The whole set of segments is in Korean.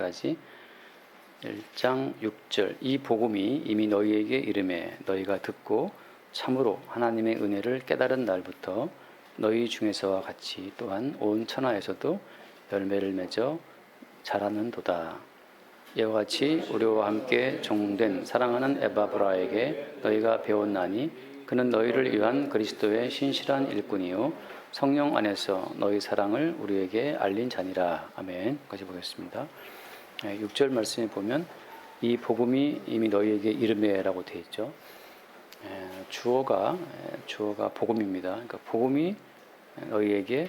6절까지 1장 6절 이 복음이 이미 너희에게 이름에 너희가 듣고 참으로 하나님의 은혜를 깨달은 날부터 너희 중에서와 같이 또한 온 천하에서도 열매를 맺어 자라는도다. 이와 같이 우리와 함께 종된 사랑하는 에바브라에게 너희가 배웠나니 그는 너희를 위한 그리스도의 신실한 일꾼이요 성령 안에서 너희 사랑을 우리에게 알린 자니라. 아멘. 까지 보겠습니다. 6절 말씀에 보면 이 복음이 이미 너희에게 이르매라고 되어 있죠. 주어가 복음입니다. 그러니까 복음이 너희에게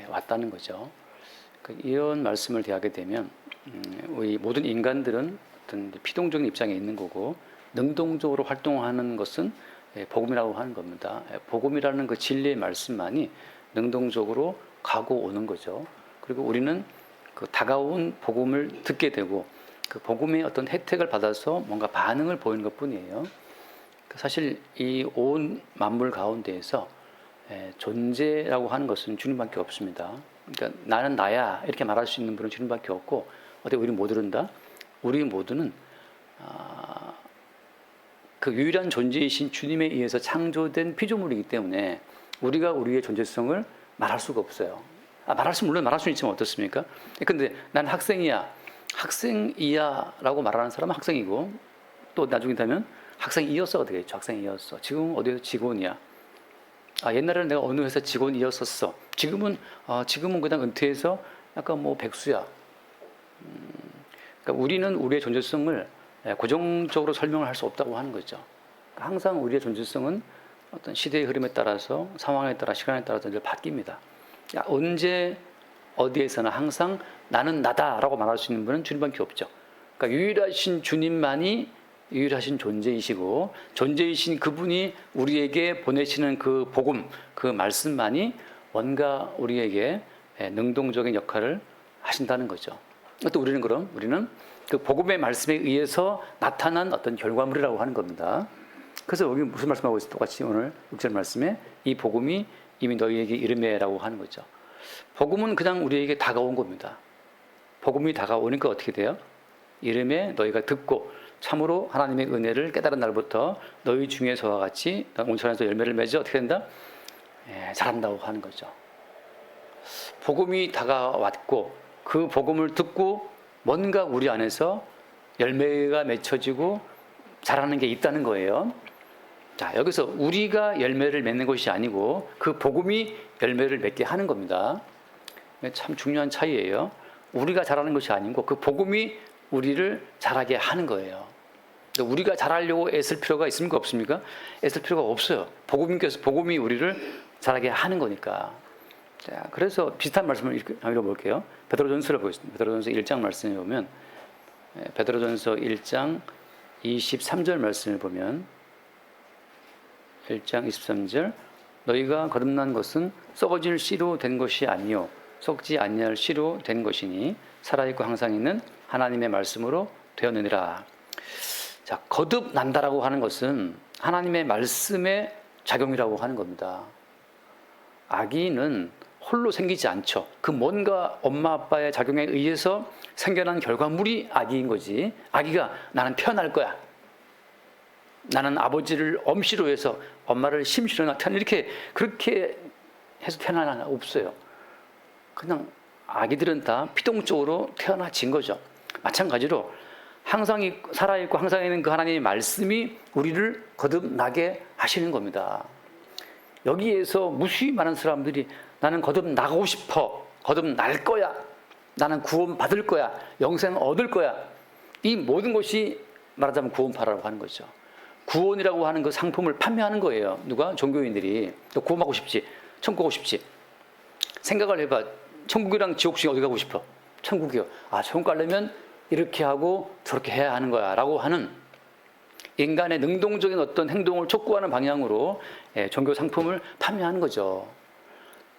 왔다는 거죠. 이런 말씀을 대하게 되면 우리 모든 인간들은 어떤 피동적인 입장에 있는 거고 능동적으로 활동하는 것은 복음이라고 하는 겁니다. 복음이라는 그 진리의 말씀만이 능동적으로 가고 오는 거죠. 그리고 우리는 그 다가온 복음을 듣게 되고 그 복음의 어떤 혜택을 받아서 뭔가 반응을 보이는 것뿐이에요. 사실 이 온 만물 가운데에서 존재라고 하는 것은 주님밖에 없습니다. 그러니까 나는 나야 이렇게 말할 수 있는 분은 주님밖에 없고 어때 우리 모두는다? 우리 모두는 그 유일한 존재이신 주님에 의해서 창조된 피조물이기 때문에 우리가 우리의 존재성을 말할 수가 없어요. 물론 말할 수는 있지만 어떻습니까? 근데 난 학생이야라고 말하는 사람은 학생이고 또 나중에 되면 학생이었어가 되겠죠. 학생이었어. 지금 어디에서 직원이야. 옛날에는 내가 어느 회사 직원이었었어. 지금은 그냥 은퇴해서 약간 뭐 백수야. 그러니까 우리는 우리의 존재성을 고정적으로 설명을 할 수 없다고 하는 거죠. 그러니까 항상 우리의 존재성은 어떤 시대의 흐름에 따라서 상황에 따라 시간에 따라서 늘 바뀝니다. 언제 어디에서나 항상 나는 나다라고 말할 수 있는 분은 주님밖에 없죠. 그러니까 유일하신 주님만이 유일하신 존재이시고 존재이신 그분이 우리에게 보내시는 그 복음, 그 말씀만이 뭔가 우리에게 능동적인 역할을 하신다는 거죠. 또 우리는 그 복음의 말씀에 의해서 나타난 어떤 결과물이라고 하는 겁니다. 그래서 여기 무슨 말씀하고 있어요? 똑같이 오늘 6절 말씀에 이 복음이 이미 너희에게 이르매라고 하는 거죠. 복음은 그냥 우리에게 다가온 겁니다. 복음이 다가오니까 어떻게 돼요? 이르매 너희가 듣고 참으로 하나님의 은혜를 깨달은 날부터 너희 중에서와 같이 온천에서 열매를 맺어 어떻게 된다? 자란다고 하는 거죠. 복음이 다가왔고 그 복음을 듣고 뭔가 우리 안에서 열매가 맺혀지고 자라는 게 있다는 거예요. 자, 여기서 우리가 열매를 맺는 것이 아니고 그 복음이 열매를 맺게 하는 겁니다. 참 중요한 차이예요. 우리가 자라는 것이 아니고 그 복음이 우리를 자라게 하는 거예요. 우리가 자라려고 애쓸 필요가 있습니까? 없습니까? 애쓸 필요가 없어요. 복음이 우리를 자라게 하는 거니까. 자, 그래서 비슷한 말씀을 읽어볼게요. 베드로전서를 보겠습니다. 베드로전서 1장 말씀에 보면 베드로전서 1장 23절 말씀을 보면 1장 23절 너희가 거듭난 것은 썩어질 씨로 된 것이 아니요 썩지 아니할 씨로 된 것이니 살아있고 항상 있는 하나님의 말씀으로 되었느니라. 자, 거듭난다라고 하는 것은 하나님의 말씀의 작용이라고 하는 겁니다. 아기는 홀로 생기지 않죠. 그 뭔가 엄마 아빠의 작용에 의해서 생겨난 결과물이 아기인 거지. 아기가 나는 태어날 거야. 나는 아버지를 엄씨로 해서 엄마를 심씨로 태어나 이렇게 그렇게 해서 태어나는 없어요. 그냥 아기들은 다 피동적으로 태어나진 거죠. 마찬가지로 항상 살아있고 항상 있는 그 하나님의 말씀이 우리를 거듭나게 하시는 겁니다. 여기에서 무수히 많은 사람들이 나는 거듭나고 싶어. 거듭날 거야. 나는 구원 받을 거야. 영생 얻을 거야. 이 모든 것이 말하자면 구원파라고 하는 거죠. 구원이라고 하는 그 상품을 판매하는 거예요. 누가? 종교인들이. 너 구원받고 싶지? 천국 가고 싶지? 생각을 해봐. 천국이랑 지옥 중에 어디 가고 싶어? 천국이요. 천국 가려면 이렇게 하고 저렇게 해야 하는 거야 라고 하는 인간의 능동적인 어떤 행동을 촉구하는 방향으로 종교 상품을 판매하는 거죠.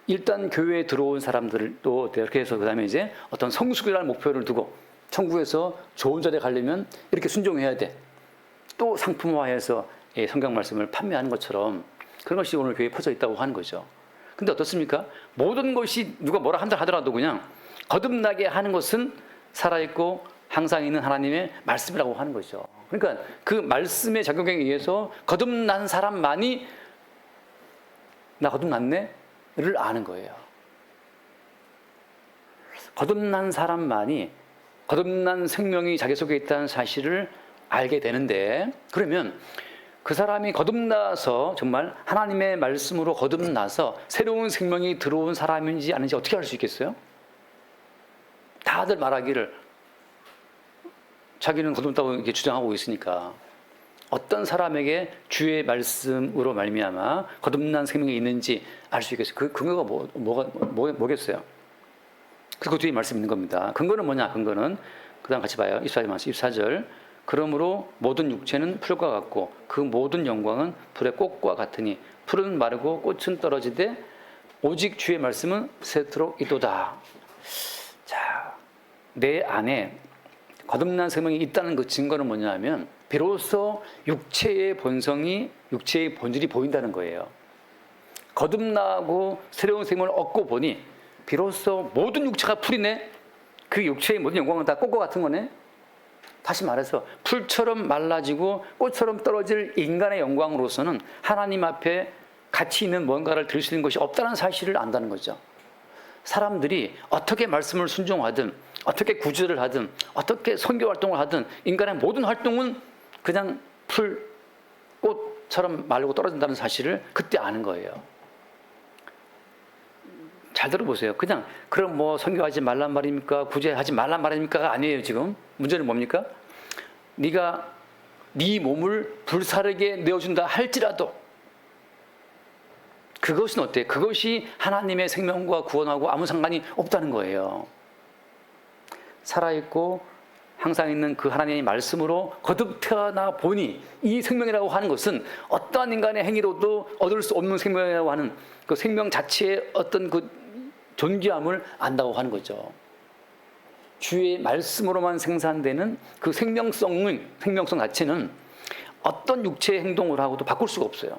일단 교회에 들어온 사람들도 이렇게 해서 그 다음에 이제 어떤 성숙이라는 목표를 두고 천국에서 좋은 자리에 가려면 이렇게 순종해야 돼. 또 상품화해서 성경 말씀을 판매하는 것처럼 그런 것이 오늘 교회에 퍼져 있다고 하는 거죠. 근데 어떻습니까? 모든 것이 누가 뭐라 한다 하더라도 그냥 거듭나게 하는 것은 살아있고 항상 있는 하나님의 말씀이라고 하는 거죠. 그러니까 그 말씀의 작용에 의해서 거듭난 사람만이 나 거듭났네를 아는 거예요. 거듭난 사람만이 거듭난 생명이 자기 속에 있다는 사실을 알게 되는데, 그러면 그 사람이 거듭나서 정말 하나님의 말씀으로 거듭나서 새로운 생명이 들어온 사람인지 아닌지 어떻게 알 수 있겠어요? 다들 말하기를 자기는 거듭났다고 이렇게 주장하고 있으니까 어떤 사람에게 주의 말씀으로 말미암아 거듭난 생명이 있는지 알 수 있겠어요? 그 근거가 뭐겠어요? 그 뒤에 말씀 있는 겁니다. 근거는 뭐냐? 근거는 그 다음 같이 봐요. 24절 말씀, 24절. 그러므로 모든 육체는 풀과 같고 그 모든 영광은 불의 꽃과 같으니 풀은 마르고 꽃은 떨어지되 오직 주의 말씀은 세트로 있도다. 자, 내 안에 거듭난 생명이 있다는 그 증거는 뭐냐 하면 비로소 육체의 본성이, 육체의 본질이 보인다는 거예요. 거듭나고 새로운 생명을 얻고 보니 비로소 모든 육체가 풀이네. 그 육체의 모든 영광은 다 꽃과 같은 거네. 다시 말해서 풀처럼 말라지고 꽃처럼 떨어질 인간의 영광으로서는 하나님 앞에 가치 있는 뭔가를 드릴 수 있는 것이 없다는 사실을 안다는 거죠. 사람들이 어떻게 말씀을 순종하든 어떻게 구제를 하든 어떻게 선교 활동을 하든 인간의 모든 활동은 그냥 풀, 꽃처럼 말고 떨어진다는 사실을 그때 아는 거예요. 잘 들어보세요. 그냥 그럼 뭐 선교하지 말란 말입니까? 구제하지 말란 말입니까가 아니에요. 지금 문제는 뭡니까? 네가 네 몸을 불사르게 내어준다 할지라도 그것은 어때? 그것이 하나님의 생명과 구원하고 아무 상관이 없다는 거예요. 살아있고 항상 있는 그 하나님의 말씀으로 거듭 태어나 보니 이 생명이라고 하는 것은 어떠한 인간의 행위로도 얻을 수 없는 생명이라고 하는 그 생명 자체의 어떤 그 존귀함을 안다고 하는 거죠. 주의 말씀으로만 생산되는 그 생명성 자체는 어떤 육체의 행동을 하고도 바꿀 수가 없어요.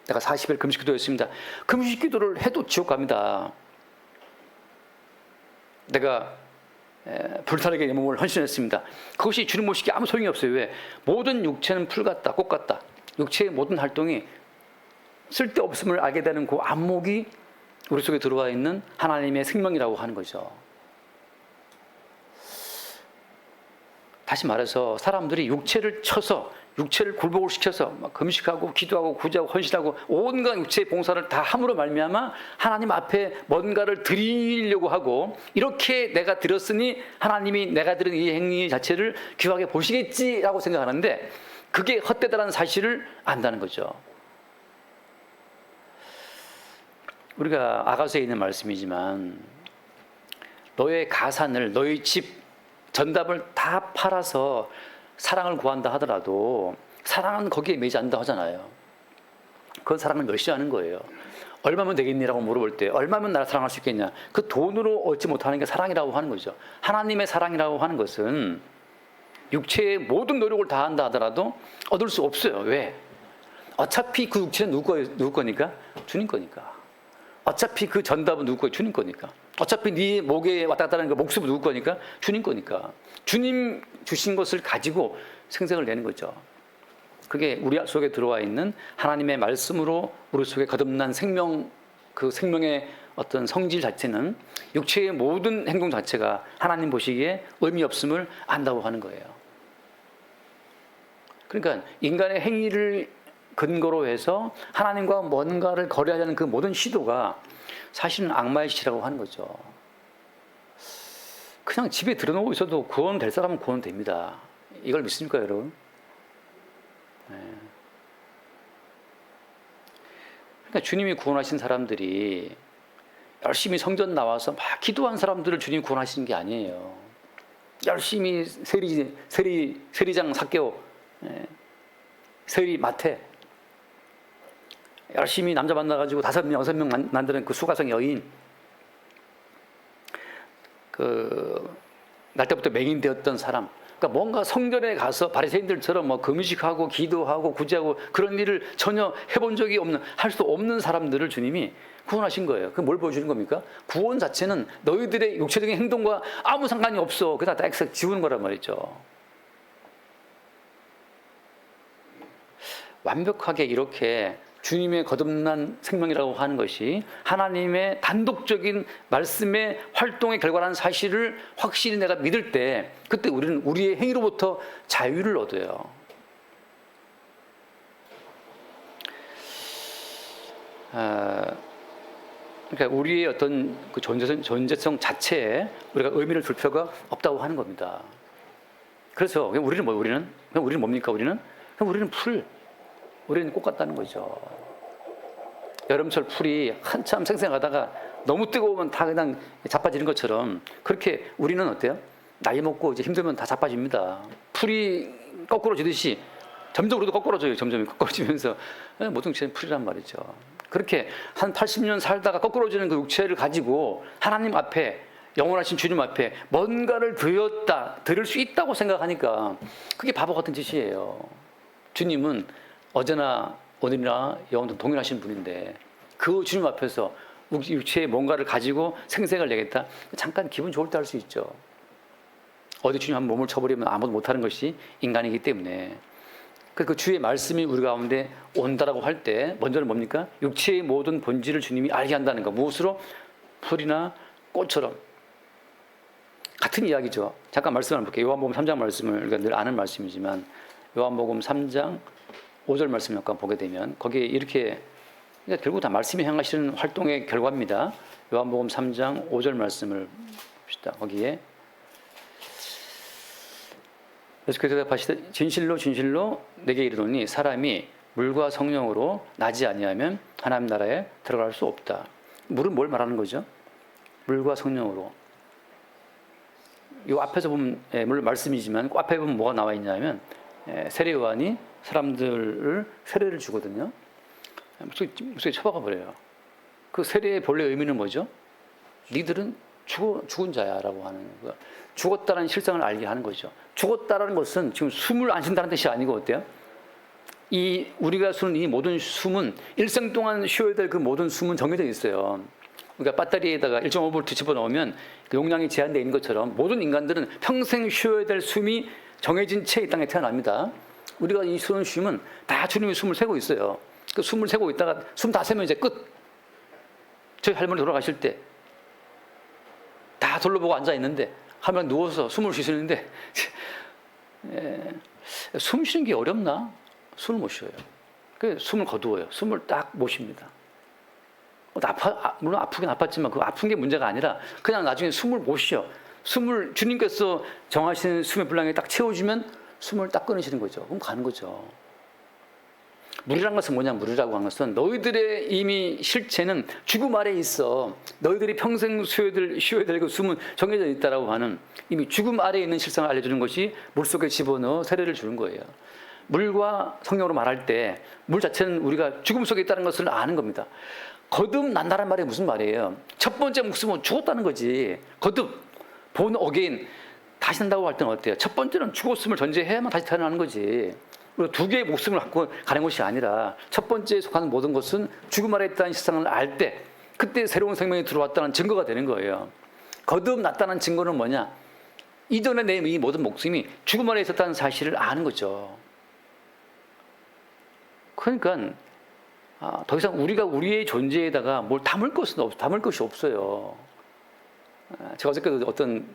내가 40일 금식 기도했습니다. 금식 기도를 해도 지옥 갑니다. 내가 불타르게 내 몸을 헌신했습니다. 그것이 주님 모시기에 아무 소용이 없어요. 왜? 모든 육체는 풀 같다, 꽃 같다. 육체의 모든 활동이 쓸데없음을 알게 되는 그 안목이 우리 속에 들어와 있는 하나님의 생명이라고 하는 거죠. 다시 말해서 사람들이 육체를 쳐서 육체를 굴복을 시켜서 막 금식하고 기도하고 구제하고 헌신하고 온갖 육체의 봉사를 다 함으로 말미암아 하나님 앞에 뭔가를 드리려고 하고 이렇게 내가 드렸으니 하나님이 내가 드린 이 행위 자체를 귀하게 보시겠지라고 생각하는데 그게 헛되다는 사실을 안다는 거죠. 우리가 아가서에 있는 말씀이지만 너의 가산을 너의 집 전답을 다 팔아서 사랑을 구한다 하더라도 사랑은 거기에 매지 않는다 하잖아요. 그건 사랑을 멸시하는 거예요. 얼마면 되겠니라고 물어볼 때 얼마면 나를 사랑할 수 있겠냐. 그 돈으로 얻지 못하는 게 사랑이라고 하는 거죠. 하나님의 사랑이라고 하는 것은 육체의 모든 노력을 다한다 하더라도 얻을 수 없어요. 왜? 어차피 그 육체는 누구 거니까? 주님 거니까. 어차피 그 전답은 누구 거예요? 주님 거니까. 어차피 네 목에 왔다 갔다 하는 그 목숨은 누구 거니까? 주님 거니까. 주님 주신 것을 가지고 생생을 내는 거죠. 그게 우리 속에 들어와 있는 하나님의 말씀으로 우리 속에 거듭난 생명, 그 생명의 어떤 성질 자체는 육체의 모든 행동 자체가 하나님 보시기에 의미 없음을 안다고 하는 거예요. 그러니까 인간의 행위를 근거로 해서 하나님과 뭔가를 거래하려는 그 모든 시도가 사실은 악마의 시라고 하는 거죠. 그냥 집에 들여놓고 있어도 구원될 사람은 구원됩니다. 이걸 믿습니까, 여러분? 네. 그러니까 주님이 구원하신 사람들이 열심히 성전 나와서 막 기도한 사람들을 주님이 구원하시는 게 아니에요. 열심히 세리장 삭개오, 세리 마태, 열심히 남자 만나가지고 5명, 6명 만드는 그 수가성 여인, 그 날 때부터 맹인되었던 사람, 그러니까 뭔가 성전에 가서 바리새인들처럼 뭐 금식하고 기도하고 구제하고 그런 일을 전혀 해본 적이 없는, 할 수 없는 사람들을 주님이 구원하신 거예요. 그 뭘 보여주는 겁니까? 구원 자체는 너희들의 육체적인 행동과 아무 상관이 없어. 그다 딱 지우는 거란 말이죠. 완벽하게 이렇게 주님의 거듭난 생명이라고 하는 것이 하나님의 단독적인 말씀의 활동의 결과라는 사실을 확실히 내가 믿을 때, 그때 우리는 우리의 행위로부터 자유를 얻어요. 그러니까 우리의 어떤 그 존재성 자체에 우리가 의미를 둘 필요가 없다고 하는 겁니다. 그래서 우리는 뭡니까? 우리는 풀. 우리는 꽃 같다는 거죠. 여름철 풀이 한참 생생하다가 너무 뜨거우면 다 그냥 자빠지는 것처럼, 그렇게 우리는 어때요? 나이 먹고 이제 힘들면 다 자빠집니다. 풀이 거꾸로 지듯이 점점 우리도 거꾸로져요. 점점 거꾸로지면서 모든 육체는 풀이란 말이죠. 그렇게 한 80년 살다가 거꾸로지는 그 육체를 가지고 하나님 앞에, 영원하신 주님 앞에 뭔가를 드릴 수 있다고 생각하니까 그게 바보 같은 짓이에요. 주님은 어제나 오늘이나 영원토록 동일하신 분인데 그 주님 앞에서 육체에 뭔가를 가지고 생생을 내겠다? 잠깐 기분 좋을 때 할 수 있죠. 어디 주님 한 몸을 쳐버리면 아무도 못하는 것이 인간이기 때문에. 그 주의 말씀이 우리 가운데 온다라고 할 때 먼저는 뭡니까? 육체의 모든 본질을 주님이 알게 한다는 거. 무엇으로? 풀이나 꽃처럼. 같은 이야기죠. 잠깐 말씀을 볼게요. 요한복음 3장 말씀을 우리가 늘 아는 말씀이지만 요한복음 3장 5절 말씀 잠깐 보게 되면 거기에 이렇게, 그러니까 결국 다 말씀이 행하시는 활동의 결과입니다. 요한복음 3장 5절 말씀을 봅시다. 거기에 예수께서 대답하시되 진실로 진실로 내게 이르노니 사람이 물과 성령으로 나지 아니하면 하나님 나라에 들어갈 수 없다. 물은 뭘 말하는 거죠? 물과 성령으로. 이 앞에서 보면 물론 말씀이지만 그 앞에 보면 뭐가 나와 있냐면 세례 요한이 사람들을 세례를 주거든요. 목소리 쳐박아 버려요. 그 세례의 본래 의미는 뭐죠? 니들은 죽은 자야라고 하는 거. 죽었다는 실상을 알게 하는 거죠. 죽었다라는 것은 지금 숨을 안 쉰다는 뜻이 아니고 어때요? 우리가 쉬는 이 모든 숨은 일생 동안 쉬어야 될 그 모든 숨은 정해져 있어요. 그러니까 배터리에다가 1.5V 집어넣으면 그 용량이 제한되어 있는 것처럼 모든 인간들은 평생 쉬어야 될 숨이 정해진 채 이 땅에 태어납니다. 우리가 이 쉬는 쉼은 다 주님이 숨을 세고 있어요. 그 숨을 세고 있다가 숨 다 세면 이제 끝. 저희 할머니 돌아가실 때 다 둘러보고 앉아 있는데 한 명 누워서 숨을 쉬시는데 숨 쉬는 게 어렵나? 숨을 못 쉬어요. 그 숨을 거두어요. 숨을 딱 못 쉽니다. 물론 아프긴 아팠지만 그 아픈 게 문제가 아니라 그냥 나중에 숨을 못 쉬어. 숨을 주님께서 정하시는 숨의 분량에 딱 채워주면 숨을 딱 끊으시는 거죠. 그럼 가는 거죠. 물이란 것은 뭐냐? 물이라고 하는 것은 너희들의 이미 실체는 죽음 아래에 있어. 너희들이 평생 쉬어야 될 그 숨은 정해져 있다라고 하는 이미 죽음 아래에 있는 실상을 알려주는 것이 물속에 집어넣어 세례를 주는 거예요. 물과 성령으로 말할 때 물 자체는 우리가 죽음 속에 있다는 것을 아는 겁니다. 거듭난다는 말이 무슨 말이에요? 첫 번째 목숨은 죽었다는 거지. born again, 다시 산다고 할 때는 어때요? 첫 번째는 죽었음을 전제해야만 다시 태어나는 거지. 우리가 두 개의 목숨을 갖고 가는 것이 아니라 첫 번째에 속하는 모든 것은 죽음 아래 있다는 실상을 알 때 그때 새로운 생명이 들어왔다는 증거가 되는 거예요. 거듭났다는 증거는 뭐냐? 이전에 내 이 모든 목숨이 죽음 아래 있었다는 사실을 아는 거죠. 그러니까 더 이상 우리가 우리의 존재에다가 뭘 담을 것이 없어요. 제가 어저께도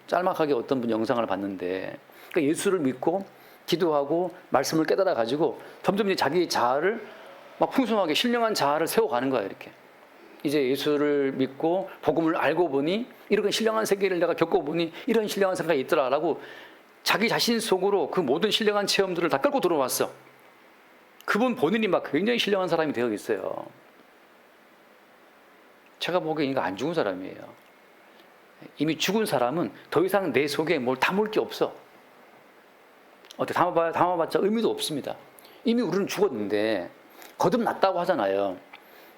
짤막하게 어떤 분 영상을 봤는데, 그러니까 예수를 믿고 기도하고 말씀을 깨달아 가지고 점점 이제 자기 자아를 막 풍성하게 신령한 자아를 세워가는 거야. 이렇게 이제 예수를 믿고 복음을 알고 보니 이런 신령한 세계를 내가 겪어보니 이런 신령한 생각이 있더라라고 자기 자신 속으로 그 모든 신령한 체험들을 다 끌고 들어왔어. 그분 본인이 막 굉장히 신령한 사람이 되어 있어요. 제가 보기엔 이거 안 죽은 사람이에요. 이미 죽은 사람은 더 이상 내 속에 뭘 담을 게 없어. 담아봤자 의미도 없습니다. 이미 우리는 죽었는데 거듭났다고 하잖아요.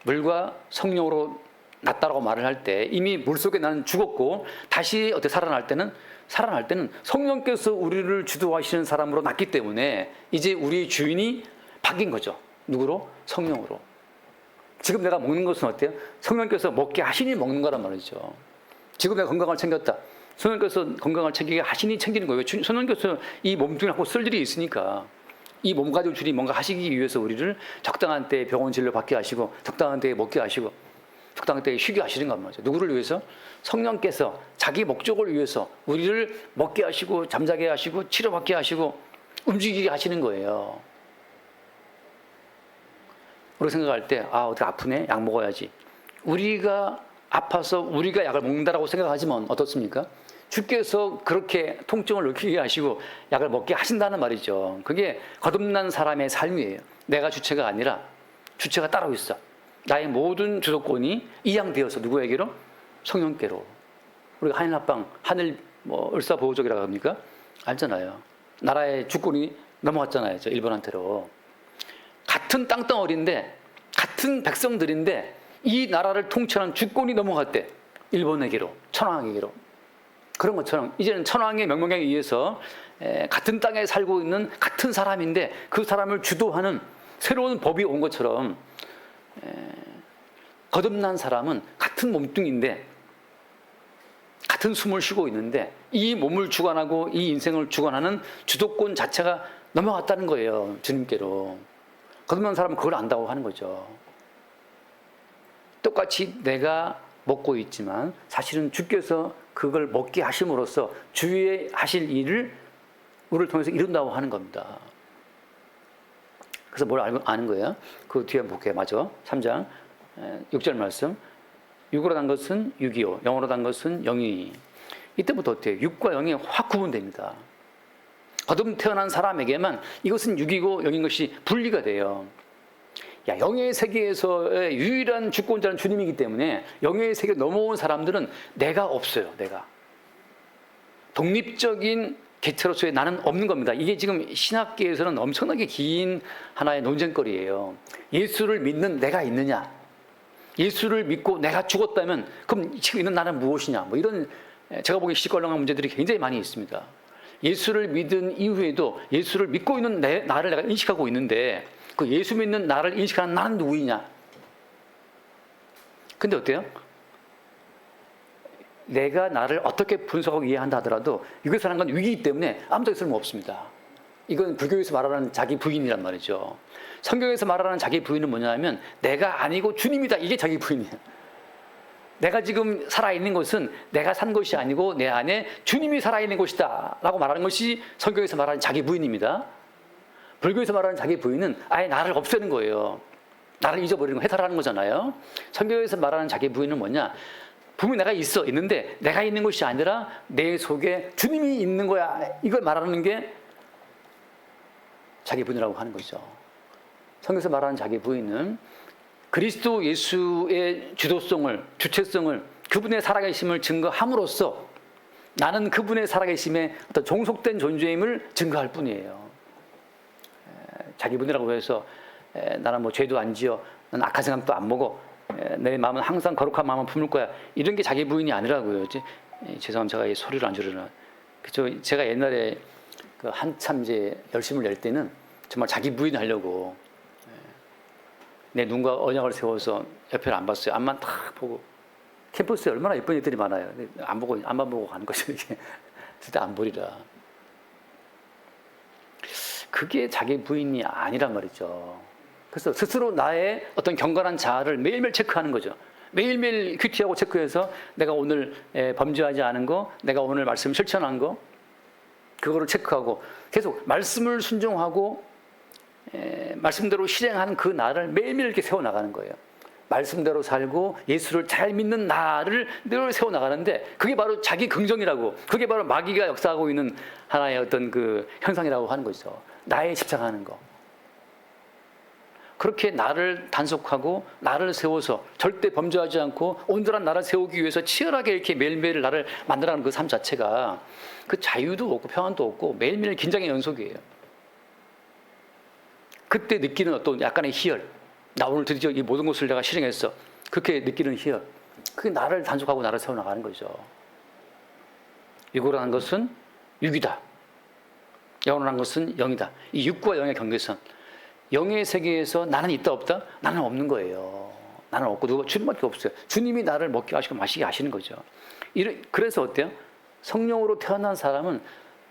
물과 성령으로 났다라고 말을 할 때 이미 물속에 나는 죽었고 다시 살아날 때는 살아날 때는 성령께서 우리를 주도하시는 사람으로 났기 때문에 이제 우리의 주인이 바뀐 거죠. 누구로? 성령으로. 지금 내가 먹는 것은 어때요? 성령께서 먹게 하시니 먹는 거란 말이죠. 지금 내가 건강을 챙겼다. 성령께서 건강을 챙기게 하시니 챙기는 거예요. 성령께서 이 몸뚱이를 갖고 쓸 일이 있으니까 이 몸 가지고 주님이 뭔가 하시기 위해서 우리를 적당한 때에 병원 진료 받게 하시고 적당한 때에 먹게 하시고 적당한 때에 쉬게 하시는 것 말이죠. 누구를 위해서? 성령께서 자기 목적을 위해서 우리를 먹게 하시고 잠자게 하시고 치료받게 하시고 움직이게 하시는 거예요. 우리가 생각할 때 어디 아프네? 약 먹어야지. 우리가 아파서 우리가 약을 먹는다라고 생각하지만 어떻습니까? 주께서 그렇게 통증을 느끼게 하시고 약을 먹게 하신다는 말이죠. 그게 거듭난 사람의 삶이에요. 내가 주체가 아니라 주체가 따로 있어. 나의 모든 주도권이 이양되어서 누구에게로? 성령께로. 우리가 하늘합방, 하늘 을사보호족이라고 합니까? 알잖아요. 나라의 주권이 넘어갔잖아요. 저 일본한테로. 같은 땅덩어리인데 같은 백성들인데 이 나라를 통치하는 주권이 넘어갔대. 일본에게로, 천황에게로. 그런 것처럼 이제는 천황의 명령에 의해서 같은 땅에 살고 있는 같은 사람인데 그 사람을 주도하는 새로운 법이 온 것처럼 거듭난 사람은 같은 몸뚱인데 같은 숨을 쉬고 있는데 이 몸을 주관하고 이 인생을 주관하는 주도권 자체가 넘어갔다는 거예요. 주님께로. 거듭난 사람은 그걸 안다고 하는 거죠. 똑같이 내가 먹고 있지만 사실은 주께서 그걸 먹게 하심으로써 주위에 하실 일을 우리를 통해서 이룬다고 하는 겁니다. 그래서 뭘 아는 거예요? 그 뒤에 볼게요. 맞아. 3장 6절 말씀. 육으로 단 것은 육이요, 영으로 단 것은 영이. 이때부터 어때요? 육과 영이 확 구분됩니다. 거듭 태어난 사람에게만 이것은 육이고 영인 것이 분리가 돼요. 영의 세계에서의 유일한 주권자는 주님이기 때문에 영의 세계로 넘어온 사람들은 내가 없어요. 내가. 독립적인 개체로서의 나는 없는 겁니다. 이게 지금 신학계에서는 엄청나게 긴 하나의 논쟁거리예요. 예수를 믿는 내가 있느냐? 예수를 믿고 내가 죽었다면 그럼 지금 있는 나는 무엇이냐? 이런 제가 보기에 시시껄렁한 문제들이 굉장히 많이 있습니다. 예수를 믿은 이후에도 예수를 믿고 있는 나를 내가 인식하고 있는데 그 예수 믿는 나를 인식하는 나는 누구이냐? 근데 어때요? 내가 나를 어떻게 분석하고 이해한다 하더라도 이것을 하는 건 위기이기 때문에 아무도 쓸모없습니다. 이건 불교에서 말하는 자기 부인이란 말이죠. 성경에서 말하는 자기 부인은 뭐냐면 내가 아니고 주님이다. 이게 자기 부인이에요. 내가 지금 살아있는 것은 내가 산 것이 아니고 내 안에 주님이 살아있는 것이다 라고 말하는 것이 성경에서 말하는 자기 부인입니다. 불교에서 말하는 자기 부인은 아예 나를 없애는 거예요. 나를 잊어버리는 거, 해탈하는 거잖아요. 성경에서 말하는 자기 부인은 뭐냐? 분명히 내가 있는데 내가 있는 것이 아니라 내 속에 주님이 있는 거야. 이걸 말하는 게 자기 부인이라고 하는 거죠. 성경에서 말하는 자기 부인은 그리스도 예수의 주도성을, 주체성을, 그분의 살아계심을 증거함으로써 나는 그분의 살아계심에 어떤 종속된 존재임을 증거할 뿐이에요. 자기 부인이라고 해서 나는 죄도 안 지어, 난 악한 생각도 안 먹어, 내 마음은 항상 거룩한 마음을 품을 거야. 이런 게 자기 부인이 아니라고요. 죄송합니다. 제가 이 소리를 안 지르나. 그쵸? 제가 옛날에 그 한참 이제 열심을 낼 때는 정말 자기 부인 하려고 내 눈과 언약을 세워서 옆에를 안 봤어요. 앞만 딱 보고. 캠퍼스에 얼마나 예쁜 애들이 많아요. 앞만 보고 가는 거죠. 이게 절대 안 보리라. 그게 자기 부인이 아니란 말이죠. 그래서 스스로 나의 어떤 경건한 자아를 매일매일 체크하는 거죠. 매일매일 큐티하고 체크해서 내가 오늘 범죄하지 않은 거, 내가 오늘 말씀 실천한 거, 그거를 체크하고 계속 말씀을 순종하고 말씀대로 실행하는 그 나를 매일매일 이렇게 세워나가는 거예요. 말씀대로 살고 예수를 잘 믿는 나를 늘 세워나가는데 그게 바로 자기 긍정이라고, 그게 바로 마귀가 역사하고 있는 하나의 어떤 그 현상이라고 하는 거죠. 나에 집착하는 거. 그렇게 나를 단속하고 나를 세워서 절대 범죄하지 않고 온전한 나를 세우기 위해서 치열하게 이렇게 매일매일 나를 만들어가는 그 삶 자체가 그 자유도 없고 평안도 없고 매일매일 긴장의 연속이에요. 그때 느끼는 어떤 약간의 희열, 나 오늘 드디어 이 모든 것을 내가 실행했어, 그렇게 느끼는 희열, 그게 나를 단속하고 나를 세워나가는 거죠. 육으로 한 것은 육이다. 영으로 한 것은 영이다. 이 육과 영의 경계선. 영의 세계에서 나는 있다 없다? 나는 없는 거예요. 나는 없고 누가 주님밖에 없어요. 주님이 나를 먹게 하시고 마시게 하시는 거죠. 그래서 어때요? 성령으로 태어난 사람은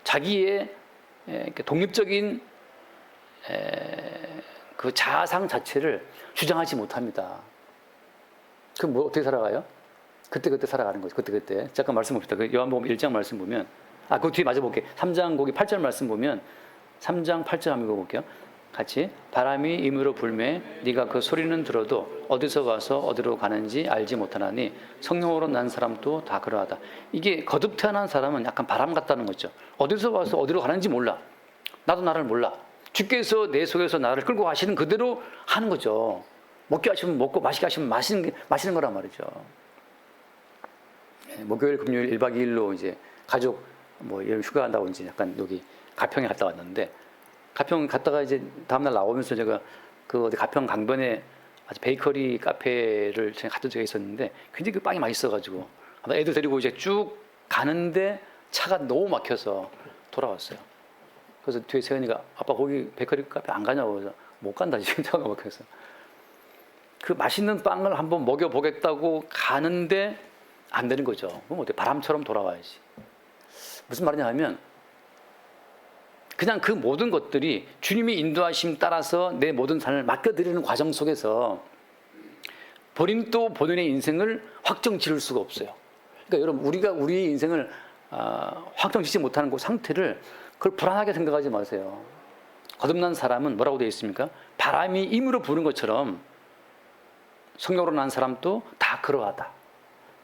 자기의 독립적인 그 자아상 자체를 주장하지 못합니다. 그럼 뭐 어떻게 살아가요? 그때그때 살아가는 거죠. 그때그때. 잠깐 말씀 봅시다. 그 요한복음 1장 말씀 보면, 그 뒤에 맞아 볼게요. 3장 거기 8절 말씀 보면, 3장 8절 한번 읽어볼게요. 같이. 바람이 임으로 불매 네가 그 소리는 들어도 어디서 와서 어디로 가는지 알지 못하나니 성령으로 난 사람도 다 그러하다. 이게 거듭 태어난 사람은 약간 바람 같다는 거죠. 어디서 와서 어디로 가는지 몰라. 나도 나를 몰라. 주께서 내 속에서 나를 끌고 가시는 그대로 하는 거죠. 먹게 하시면 먹고 마시게 하시면 마시는 거란 말이죠. 목요일, 금요일 1박 2일로 이제 가족 뭐 이런 휴가 간다고 이제 약간 여기 가평에 갔다 왔는데, 가평 갔다가 이제 다음날 나오면서 제가 그 어디 가평 강변에 아주 베이커리 카페를 제가 갔던 적이 있었는데 굉장히 그 빵이 맛있어가지고 애들 데리고 이제 쭉 가는데 차가 너무 막혀서 돌아왔어요. 그래서 뒤에 세연이가 아빠 거기 베이커리 카페 안 가냐고. 그래서 못 간다 지금 차가 막혀서. 그 맛있는 빵을 한번 먹여보겠다고 가는데 안 되는 거죠. 그럼 어때? 바람처럼 돌아와야지. 무슨 말이냐 하면 그냥 그 모든 것들이 주님의 인도하심 따라서 내 모든 삶을 맡겨드리는 과정 속에서 본인 또 본인의 인생을 확정 지을 수가 없어요. 그러니까 여러분, 우리가 우리의 인생을 확정 짓지 못하는 그 상태를 그걸 불안하게 생각하지 마세요. 거듭난 사람은 뭐라고 되어 있습니까? 바람이 임으로 부는 것처럼 성령으로 난 사람도 다 그러하다.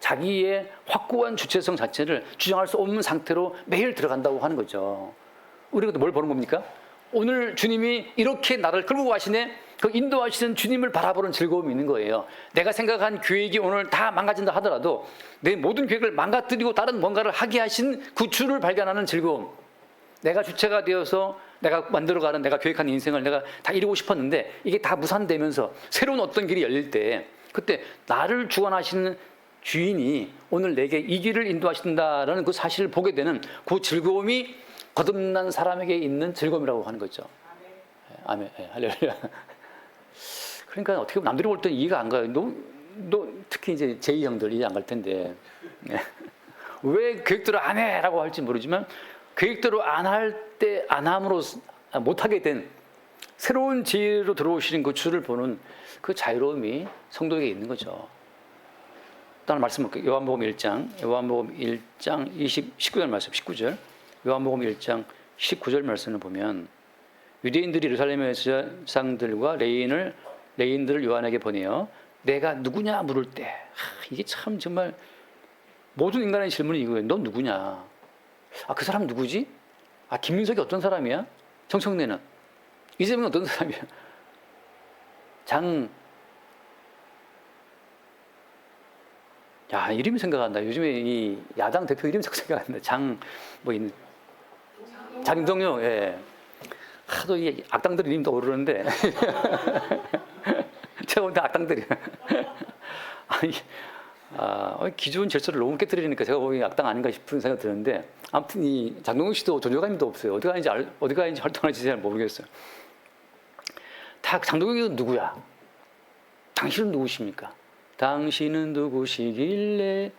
자기의 확고한 주체성 자체를 주장할 수 없는 상태로 매일 들어간다고 하는 거죠. 우리가 뭘 보는 겁니까? 오늘 주님이 이렇게 나를 끌고 가시네. 그 인도하시는 주님을 바라보는 즐거움이 있는 거예요. 내가 생각한 계획이 오늘 다 망가진다 하더라도 내 모든 계획을 망가뜨리고 다른 뭔가를 하게 하신 그 주를 발견하는 즐거움. 내가 주체가 되어서 내가 만들어가는, 내가 계획한 인생을 내가 다 이루고 싶었는데 이게 다 무산되면서 새로운 어떤 길이 열릴 때, 그때 나를 주관하시는 주인이 오늘 내게 이 길을 인도하신다라는 그 사실을 보게 되는 그 즐거움이 거듭난 사람에게 있는 즐거움이라고 하는 거죠. 아멘. 네, 할렐루야. 그러니까 어떻게 보면 남들이 볼 때 이해가 안 가요. 너 특히 이제 제2 형들 이해 안 갈 텐데 왜 계획대로 안 해라고 할지 모르지만 계획대로 안 할 때 안 함으로 못하게 된 새로운 지혜로 들어오시는 그 주를 보는 그 자유로움이 성도에게 있는 거죠. 다른 말씀 볼게요. 요한복음 1장 19절 말씀, 19절. 요한복음 1장 19절 말씀을 보면 유대인들이 예루살렘의 제사장들과 레인들을 요한에게 보내어 내가 누구냐 물을 때, 이게 참 정말 모든 인간의 질문이 이거예요. 너 누구냐? 그 사람 누구지? 김민석이 어떤 사람이야? 정청래는? 이재명은 어떤 사람이야? 이름이 생각난다. 요즘에 이 야당 대표 이름이 자꾸 생각난다. 장동영, 예. 하도 이 악당들 이름이 떠오르는데. 제가 볼 때 악당들이야. 기존 질서를 너무 깨뜨리니까 제가 보기엔 악당 아닌가 싶은 생각이 드는데, 아무튼 이 장동영 씨도 존재감도 없어요. 어디 가는지 활동하는지 잘 모르겠어요. 장동영이 누구야? 당신은 누구십니까? 당신은 누구시길래?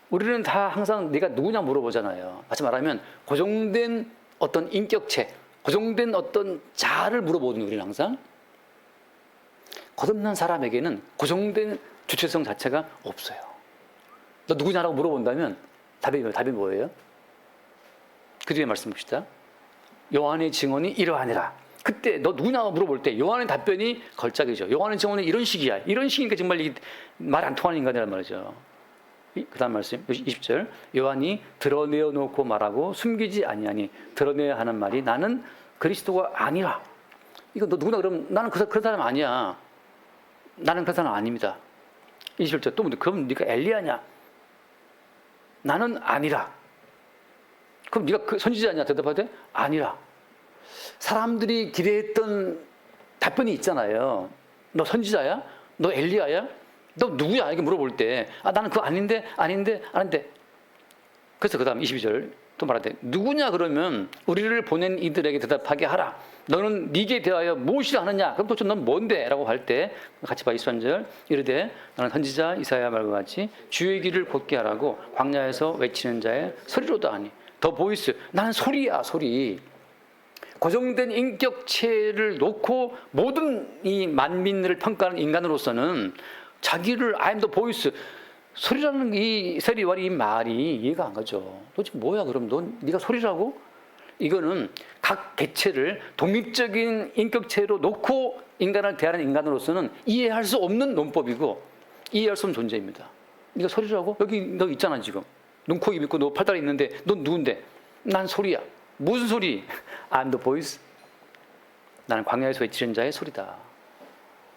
우리는 다 항상 네가 누구냐 물어보잖아요. 다시 말하면 고정된 어떤 인격체, 고정된 어떤 자아를 물어보는 우리는 항상. 거듭난 사람에게는 고정된 주체성 자체가 없어요. 너 누구냐라고 물어본다면 답이 뭐예요? 그 뒤에 말씀 봅시다. 요한의 증언이 이러하니라. 그때 너 누구냐고 물어볼 때 요한의 답변이 걸작이죠. 요한의 증언은 이런 식이야. 이런 식이니까 정말 말 안 통하는 인간이란 말이죠. 그 다음 말씀 20절. 요한이 드러내어 놓고 말하고 숨기지 아니하니 드러내야 하는 말이 나는 그리스도가 아니라. 이거 너 누구나 그러면 나는 그런 사람 아니야. 나는 그런 사람 아닙니다. 21절. 또 그럼 네가 엘리야냐? 나는 아니라. 그럼 네가 그 선지자냐? 대답하되 아니라. 사람들이 기대했던 답변이 있잖아요. 너 선지자야? 너 엘리야야? 너 누구야? 이렇게 물어볼 때 나는 그거 아닌데. 그래서 그 다음 22절 또 말하되 누구냐 그러면 우리를 보낸 이들에게 대답하게 하라. 너는 네게 대하여 무엇이라 하느냐? 그럼 도대체 넌 뭔데? 라고 할 때 같이 봐. 23절 이르되 너는 선지자 이사야 말과 같이 주의 길을 곧게 하라고 광야에서 외치는 자의 소리로다 하니. 더 보이스. 나는 소리야 소리. 고정된 인격체를 놓고 모든 이 만민을 평가하는 인간으로서는 자기를 I am the voice 소리라는 이 세리와 이 말이 이해가 안 가죠. 도대체 뭐야 그럼 넌 네가 소리라고? 이거는 각 개체를 독립적인 인격체로 놓고 인간을 대하는 인간으로서는 이해할 수 없는 논법이고 이해할 수 없는 존재입니다. 네가 소리라고? 여기 너 있잖아 지금. 눈, 코, 입 있고 너 팔다리 있는데 넌 누군데? 난 소리야. 무슨 소리? I'm the voice. 나는 광야에서 외치는 자의 소리다.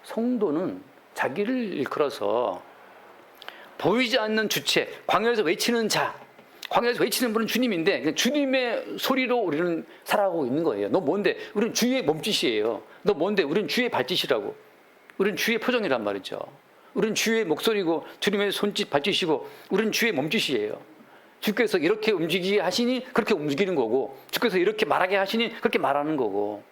성도는 자기를 일컬어서 보이지 않는 주체, 광야에서 외치는 자, 광야에서 외치는 분은 주님인데 주님의 소리로 우리는 살아가고 있는 거예요. 너 뭔데? 우리는 주의 몸짓이에요. 너 뭔데? 우리는 주의 발짓이라고. 우리는 주의 표정이란 말이죠. 우리는 주의 목소리고 주님의 손짓, 발짓이고 우리는 주의 몸짓이에요. 주께서 이렇게 움직이게 하시니 그렇게 움직이는 거고 주께서 이렇게 말하게 하시니 그렇게 말하는 거고.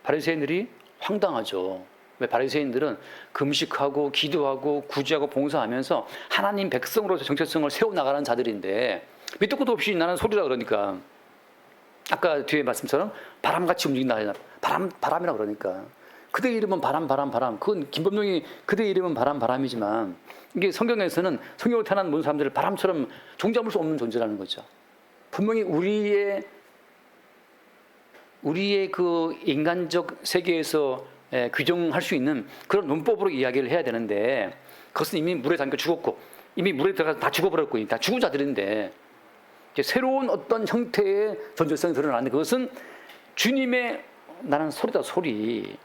바리새인들이 황당하죠. 왜? 바리새인들은 금식하고 기도하고 구제하고 봉사하면서 하나님 백성으로서 정체성을 세워나가는 자들인데 밑도 끝도 없이 나는 소리라 그러니까 아까 뒤에 말씀처럼 바람같이 움직인다. 바람이라 그러니까 그대 이름은 바람. 그건 김범룡이 그대 이름은 바람이지만 이게 성경에서는 성경을 태어난 모든 사람들을 바람처럼 종잡을 수 없는 존재라는 거죠. 분명히 우리의 그 인간적 세계에서 규정할 수 있는 그런 논법으로 이야기를 해야 되는데 그것은 이미 물에 잠겨 죽었고 이미 물에 들어가서 다 죽어버렸고 다 죽은 자들인데 이제 새로운 어떤 형태의 존재성이 드러나는데 그것은 주님의 나는 소리다 소리.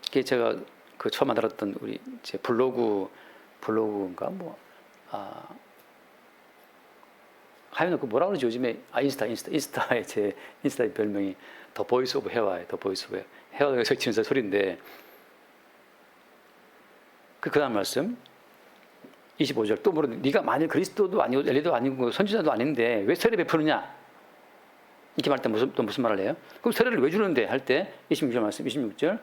이게 제가 그 처음 만들었던 우리 제 블로그인가 하여튼 그 뭐라 그러지 요즘에 인스타에 제 인스타의 별명이 더 보이스 오브 헤어예요. 더 보이스 오브 헤어에서 치는 소리인데 그 다음 말씀 25절 또 모르는 네가 만일 그리스도도 아니고 엘리도 아니고 선지자도 아닌데 왜 세례 베푸느냐 이렇게 말할 때 무슨 말을 해요? 그럼 세례를 왜 주는데 할 때 26절 말씀 26절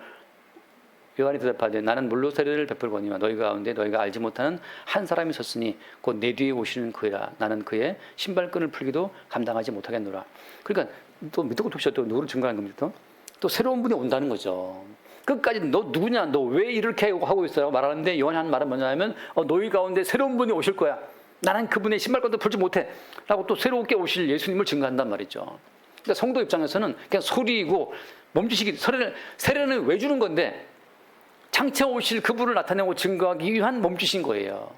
요한이 대답하되 나는 물로 세례를 베풀거니와 너희 가운데 너희가 알지 못하는 한 사람이 섰으니 곧 내 뒤에 오시는 그야 나는 그의 신발끈을 풀기도 감당하지 못하겠노라. 그러니까 또 밑도 끝도 없이 또 누구를 증거하는 겁니다. 또 새로운 분이 온다는 거죠. 끝까지 너 누구냐 너 왜 이렇게 하고 있어요 말하는데 요한이 하는 말은 뭐냐면 너희 가운데 새로운 분이 오실 거야. 나는 그분의 신발끈도 풀지 못해 라고 또 새롭게 오실 예수님을 증거한단 말이죠. 그러니까 성도 입장에서는 그냥 소리이고 몸짓이기 세례는 왜 주는 건데 장차 오실 그분을 나타내고 증거하기 위한 몸짓인 거예요.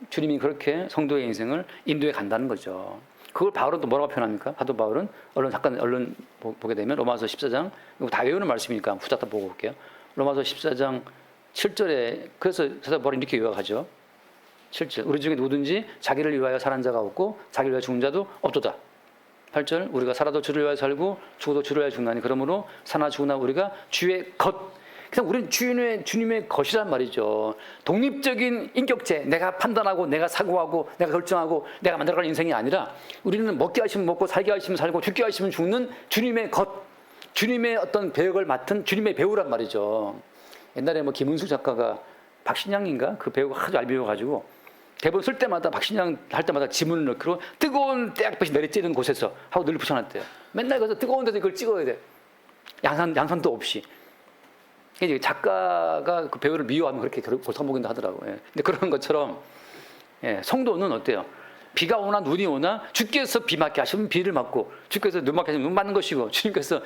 주님이 그렇게 성도의 인생을 인도해 간다는 거죠. 그걸 바울은 또 뭐라고 표현합니까? 사도 바울은 얼른 보게 되면 로마서 14장 이거 다 외우는 말씀이니까 후다닥 보고 볼게요. 로마서 14장 7절에 그래서 사도 바울이 이렇게 요약하죠. 7절 우리 중에 누구든지 자기를 위하여 사는 자가 없고 자기를 위하여 죽은 자도 없도다. 8절 우리가 살아도 주를 위하여 살고 죽어도 주를 위하여 죽나니 그러므로 사나 죽으나 우리가 주의 것 그냥 우리는 주님의 것이란 말이죠. 독립적인 인격체 내가 판단하고 내가 사고하고 내가 결정하고 내가 만들어가는 인생이 아니라 우리는 먹게 하시면 먹고 살게 하시면 살고 죽게 하시면 죽는 주님의 것 주님의 어떤 배역을 맡은 주님의 배우란 말이죠. 옛날에 김은수 작가가 박신양인가 그 배우가 아주 잘 배워가지고 대본 쓸 때마다 박신양 할 때마다 지문을 넣고 뜨거운 떼약볕이 내리쬐는 곳에서 하고 늘 붙여놨대요. 맨날 가서 뜨거운 데서 이걸 찍어야 돼. 양산도 없이. 작가가 그 배우를 미워하면 그렇게 골탕먹인다 하더라고요. 근데 그런 것처럼 성도는 어때요? 비가 오나 눈이 오나 주께서 비 맞게 하시면 비를 맞고 주께서 눈 맞게 하시면 눈 맞는 것이고 주님께서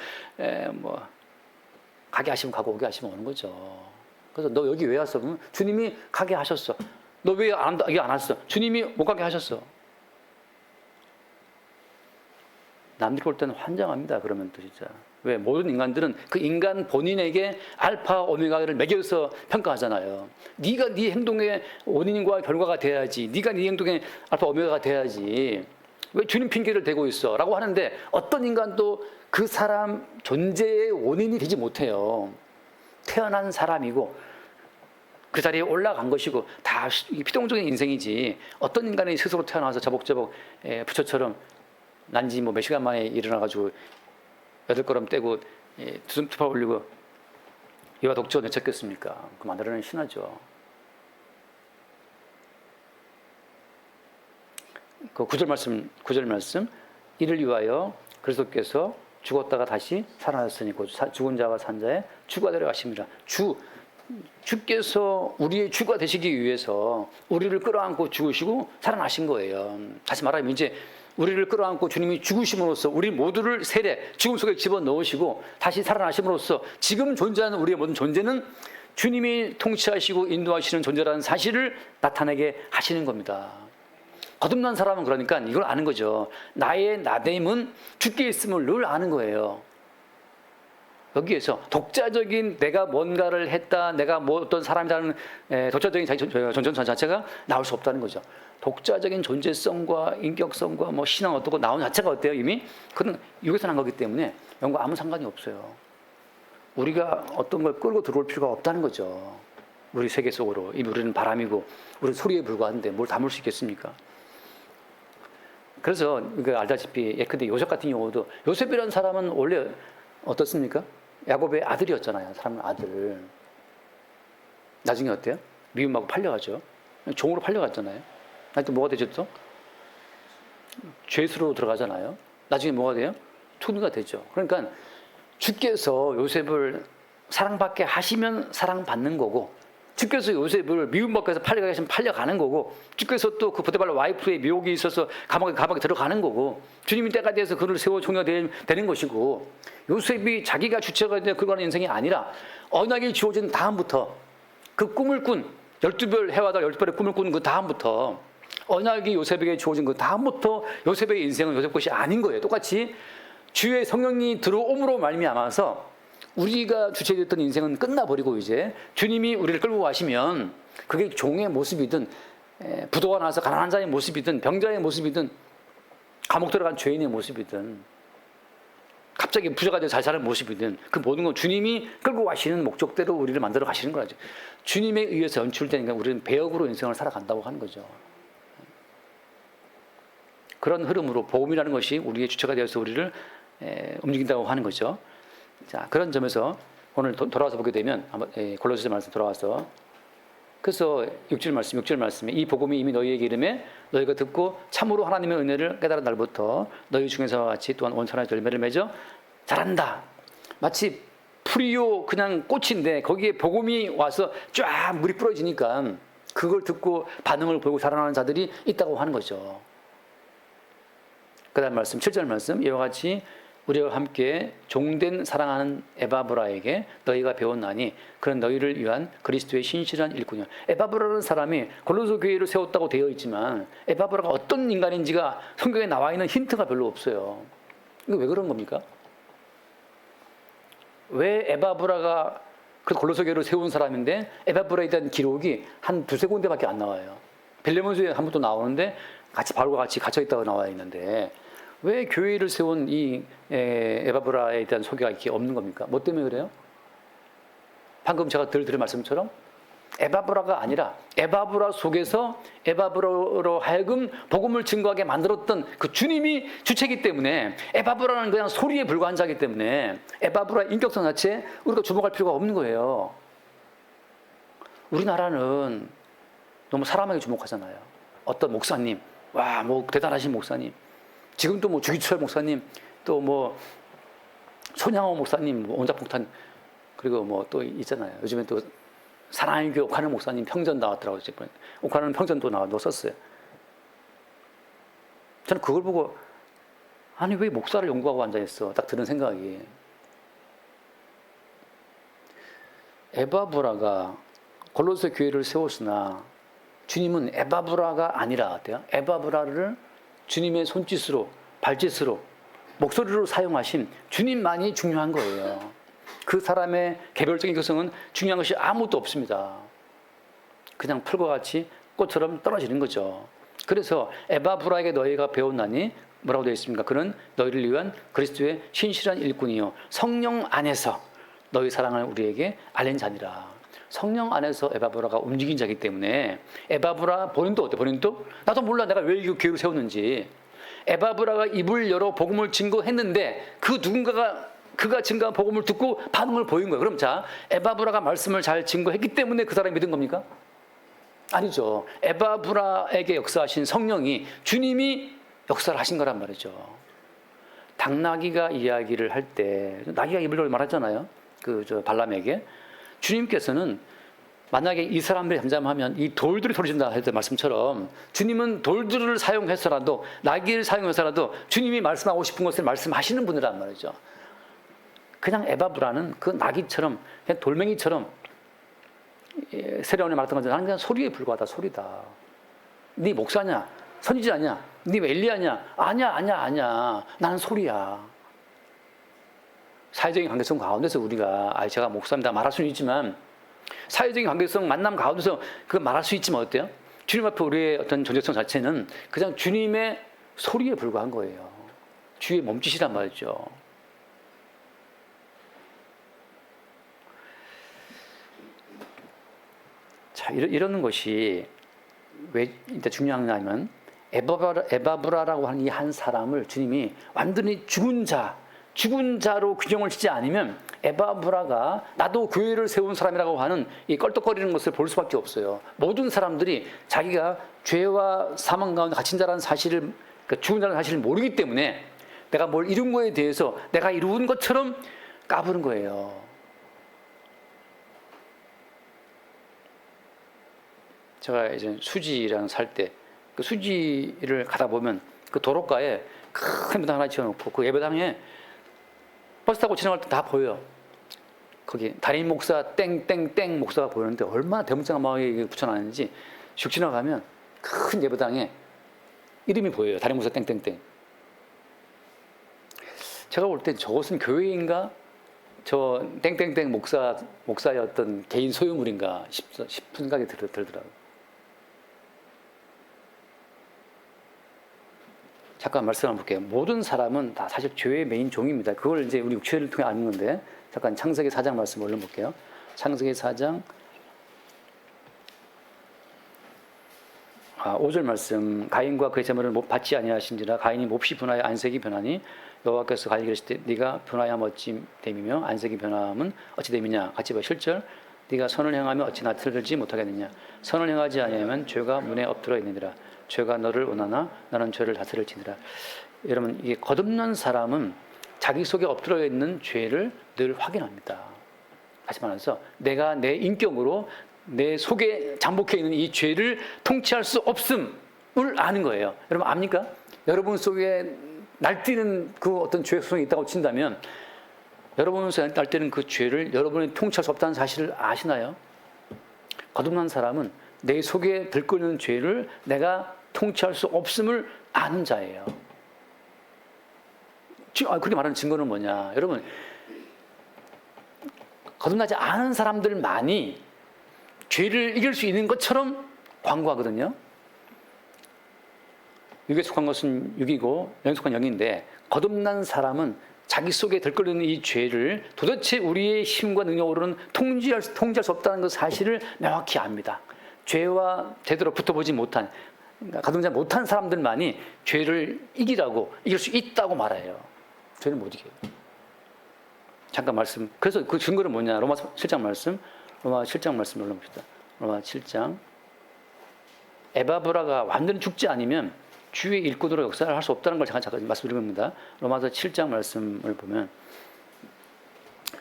가게 하시면 가고 오게 하시면 오는 거죠. 그래서 너 여기 왜 왔어? 그러면 주님이 가게 하셨어. 너 왜 안 왔어? 주님이 못 가게 하셨어. 남들 볼 때는 환장합니다. 그러면 또 진짜. 왜? 모든 인간들은 그 인간 본인에게 알파 오메가를 매겨서 평가하잖아요. 네가 네 행동의 원인과 결과가 돼야지. 네가 네 행동의 알파 오메가가 돼야지. 왜 주님 핑계를 대고 있어? 라고 하는데 어떤 인간도 그 사람 존재의 원인이 되지 못해요. 태어난 사람이고 그 자리에 올라간 것이고 다 피동적인 인생이지 어떤 인간이 스스로 태어나서 저벅저벅 부처처럼 난지 뭐 몇 시간 만에 일어나가지고 8걸음 떼고 두파 올리고 이와 독조 내쳤겠습니까? 그 만들어낸 신화죠. 그 9절 말씀 이를 위하여 그리스도께서 죽었다가 다시 살아났으니 곧 죽은 자와 산 자의 주가 되려 가십니다. 주께서 우리의 주가 되시기 위해서 우리를 끌어안고 죽으시고 살아나신 거예요. 다시 말하면 이제 우리를 끌어안고 주님이 죽으심으로써 우리 모두를 세례, 죽음 속에 집어넣으시고 다시 살아나심으로써 지금 존재하는 우리의 모든 존재는 주님이 통치하시고 인도하시는 존재라는 사실을 나타내게 하시는 겁니다. 거듭난 사람은 그러니까 이걸 아는 거죠. 나의 나됨은 주께 있음을 늘 아는 거예요. 여기에서 독자적인 내가 뭔가를 했다, 내가 뭐 어떤 사람이라는 독자적인 존재 자체가 나올 수 없다는 거죠. 독자적인 존재성과 인격성과 뭐 신앙 어떻고 나오는 자체가 어때요? 이미 그건 여기서 난 거기 때문에 영과 아무 상관이 없어요. 우리가 어떤 걸 끌고 들어올 필요가 없다는 거죠. 우리 세계 속으로. 이미 우리는 바람이고 우리는 소리에 불과한데 뭘 담을 수 있겠습니까? 그래서 알다시피 예컨대 요셉 같은 경우도 요셉이라는 사람은 원래 어떻습니까? 야곱의 아들이었잖아요. 사람의 아들. 나중에 어때요? 미움받고 팔려가죠. 종으로 팔려갔잖아요. 나중에 또 뭐가 되죠 또? 죄수로 들어가잖아요. 나중에 뭐가 돼요? 투기가 되죠. 그러니까 주께서 요셉을 사랑받게 하시면 사랑받는 거고 주께서 요셉을 미움받고 해서 팔려가게 하시면 팔려가는 거고 주께서 또 그 보디발 와이프의 미혹이 있어서 감옥에 들어가는 거고 주님이 때가 돼서 그를 세워 종료가 되는 것이고 요셉이 자기가 주체가 되어 그러는 인생이 아니라 언약이 주어진 다음부터 그 꿈을 꾼 12별 해와 달 12별의 꿈을 꾼 그 다음부터 언약이 요셉에게 주어진 그 다음부터 요셉의 인생은 요셉 것이 아닌 거예요. 똑같이 주의 성령이 들어옴으로 말미암아서 우리가 주체됐던 인생은 끝나버리고 이제 주님이 우리를 끌고 가시면 그게 종의 모습이든 부도가 나서 가난한 자의 모습이든 병자의 모습이든 감옥 들어간 죄인의 모습이든 갑자기 부자가 돼서 잘 사는 모습이든 그 모든 건 주님이 끌고 가시는 목적대로 우리를 만들어 가시는 거죠. 주님에 의해서 연출되니까 우리는 배역으로 인생을 살아간다고 하는 거죠. 그런 흐름으로 복음이라는 것이 우리의 주체가 되어서 우리를 움직인다고 하는 거죠. 자, 그런 점에서 오늘 돌아와서 보게 되면 골로새서 말씀 돌아와서 그래서 6절 말씀에 이 복음이 이미 너희에게 이름에 너희가 듣고 참으로 하나님의 은혜를 깨달은 날부터 너희 중에서와 같이 또한 온전한 열매를 맺어 자란다. 마치 풀이요 그냥 꽃인데 거기에 복음이 와서 쫙 물이 뿌려지니까 그걸 듣고 반응을 보이고 자라나는 자들이 있다고 하는 거죠. 그 다음 말씀 7절 말씀 이와 같이 우리와 함께 종된 사랑하는 에바브라에게 너희가 배웠나니 그런 너희를 위한 그리스도의 신실한 일꾼이야. 에바브라라는 사람이 골로새 교회를 세웠다고 되어 있지만 에바브라가 어떤 인간인지가 성경에 나와 있는 힌트가 별로 없어요. 이거 왜 그런 겁니까? 왜 에바브라가 그 골로새 교회를 세운 사람인데 에바브라에 대한 기록이 한 두세 군데밖에 안 나와요. 빌레몬서에 한 번도 나오는데 바울과 같이 갇혀있다고 나와 있는데 왜 교회를 세운 이 에바브라에 대한 소개가 이렇게 없는 겁니까? 뭐 때문에 그래요? 방금 제가 드린 말씀처럼 에바브라가 아니라 에바브라 속에서 에바브라로 하여금 복음을 증거하게 만들었던 그 주님이 주체이기 때문에 에바브라는 그냥 소리에 불과한 자이기 때문에 에바브라의 인격성 자체에 우리가 주목할 필요가 없는 거예요. 우리나라는 너무 사람에게 주목하잖아요. 어떤 목사님, 와, 뭐 대단하신 목사님, 지금도 뭐 주기철 목사님, 또 뭐 손양호 목사님, 뭐 온자폭탄, 그리고 뭐 또 있잖아요. 요즘에 또 사랑의 교회 옥하는 목사님 평전 나왔더라고요. 옥하는 평전도 넣었어요. 저는 그걸 보고 아니 왜 목사를 연구하고 앉아있어? 딱 드는 생각이 에바브라가 골로새 교회를 세웠으나 주님은 에바브라가 아니라 어때요? 에바브라를 주님의 손짓으로 발짓으로 목소리로 사용하신 주님만이 중요한 거예요. 그 사람의 개별적인 교성은 중요한 것이 아무것도 없습니다. 그냥 풀과 같이 꽃처럼 떨어지는 거죠. 그래서 에바브라에게 너희가 배웠나니 뭐라고 되어 있습니까? 그는 너희를 위한 그리스도의 신실한 일꾼이요 성령 안에서 너희 사랑을 우리에게 알린 자니라. 성령 안에서 에바브라가 움직인 자이기 때문에 에바브라 본인도 어때? 본인도 나도 몰라 내가 왜 이 교회를 세웠는지. 에바브라가 입을 열어 복음을 증거했는데 그 누군가가 그가 증거한 복음을 듣고 반응을 보인 거예요. 그럼 자, 에바브라가 말씀을 잘 증거했기 때문에 그 사람이 믿은 겁니까? 아니죠. 에바브라에게 역사하신 성령이 주님이 역사를 하신 거란 말이죠. 당나귀가 이야기를 할 때 나귀가 입을 열어 말했잖아요. 발람에게 주님께서는 만약에 이 사람들이 잠잠하면 이 돌들이 소리진다 했던 말씀처럼 주님은 돌들을 사용해서라도 나귀를 사용해서라도 주님이 말씀하고 싶은 것을 말씀하시는 분이란 말이죠. 그냥 에바브라는 그 나귀처럼 그냥 돌멩이처럼 세례원이 말했던 것처럼 그냥 소리에 불과하다. 소리다. 네 목사냐? 선지자냐? 네 엘리야냐? 아니야. 나는 소리야. 사회적인 관계성 가운데서 우리가 제가 목사입니다 말할 수는 있지만 사회적인 관계성 만남 가운데서 그 말할 수 있지만 어때요? 주님 앞에 우리의 어떤 존재성 자체는 그냥 주님의 소리에 불과한 거예요. 주의 몸짓이란 말이죠. 자, 이러는 것이 왜 중요하냐면 에바브라라고 하는 이 한 사람을 주님이 완전히 죽은 자로 규정을 짓지 않으면 에바브라가 나도 교회를 세운 사람이라고 하는 이 껄떡거리는 것을 볼 수밖에 없어요. 모든 사람들이 자기가 죄와 사망 가운데 갇힌 자라는 사실을, 그러니까 죽은 자라는 사실을 모르기 때문에 내가 뭘 이룬 거에 대해서 내가 이룬 것처럼 까부는 거예요. 제가 이제 수지랑 살 때 그 수지를 가다 보면 그 도로가에 큰 예배당 하나 지어놓고 그 예배당에 버스 타고 지나갈 때 다 보여요. 거기 담임 목사 땡땡땡 목사가 보이는데 얼마나 대문짝만하게 붙여놨는지 쭉 지나가면 큰 예배당에 이름이 보여요. 담임 목사 땡땡땡. 제가 볼 때 저것은 교회인가? 저 땡땡땡 목사의 어떤 개인 소유물인가 싶은 생각이 들더라고요. 잠깐 말씀 한번 볼게요. 모든 사람은 다 사실 죄의 메인 종입니다. 그걸 이제 우리 육체를 통해 아는 건데, 잠깐 창세기 4장 말씀 얼른 볼게요. 창세기 4장 5절 말씀. 가인과 그의 제물을 받지 아니하신지라. 가인이 몹시 분하여 안색이 변하니 여호와께서 가인에게 이르시되 네가 분하여함 어찌 됨이며 안색이 변함은 어찌 됨이냐. 같이 봐. 7절. 네가 선을 행하며 어찌 낯을 들지 못하겠느냐. 선을 행하지 아니하면 죄가 문에 엎드려 있느니라. 죄가 너를 원하나 나는 죄를 다스릴지니라. 여러분, 이게 거듭난 사람은 자기 속에 엎드려 있는 죄를 늘 확인합니다. 다시 말해서 내가 내 인격으로 내 속에 잠복해 있는 이 죄를 통치할 수 없음을 아는 거예요. 여러분 압니까? 여러분 속에 날뛰는 그 어떤 죄 속성이 있다고 친다면 여러분 속에 날뛰는 그 죄를 여러분이 통치할 수 없다는 사실을 아시나요? 거듭난 사람은 내 속에 들끓는 죄를 내가 통치할 수 없음을 아는 자예요. 그렇게 말하는 증거는 뭐냐? 여러분, 거듭나지 않은 사람들만이 죄를 이길 수 있는 것처럼 광고하거든요. 6에 속한 것은 6이고 0에 속한 0인데 거듭난 사람은 자기 속에 들끓는 이 죄를 도대체 우리의 힘과 능력으로는 통제할 수 없다는 그 사실을 명확히 압니다. 죄와 제대로 붙어보지 못한, 그러니까 거듭나지 못한 사람들만이 죄를 이길 수 있다고 말해요. 죄는 못 이겨요. 잠깐 말씀. 그래서 그 증거는 뭐냐? 로마 7장 말씀. 로마 7장 말씀 올려봅시다. 로마 7장. 에바브라가 완전히 죽지 않으면 주의 일꾼으로 역사를 할 수 없다는 걸 잠깐 말씀드립니다. 로마서 7장 말씀을 보면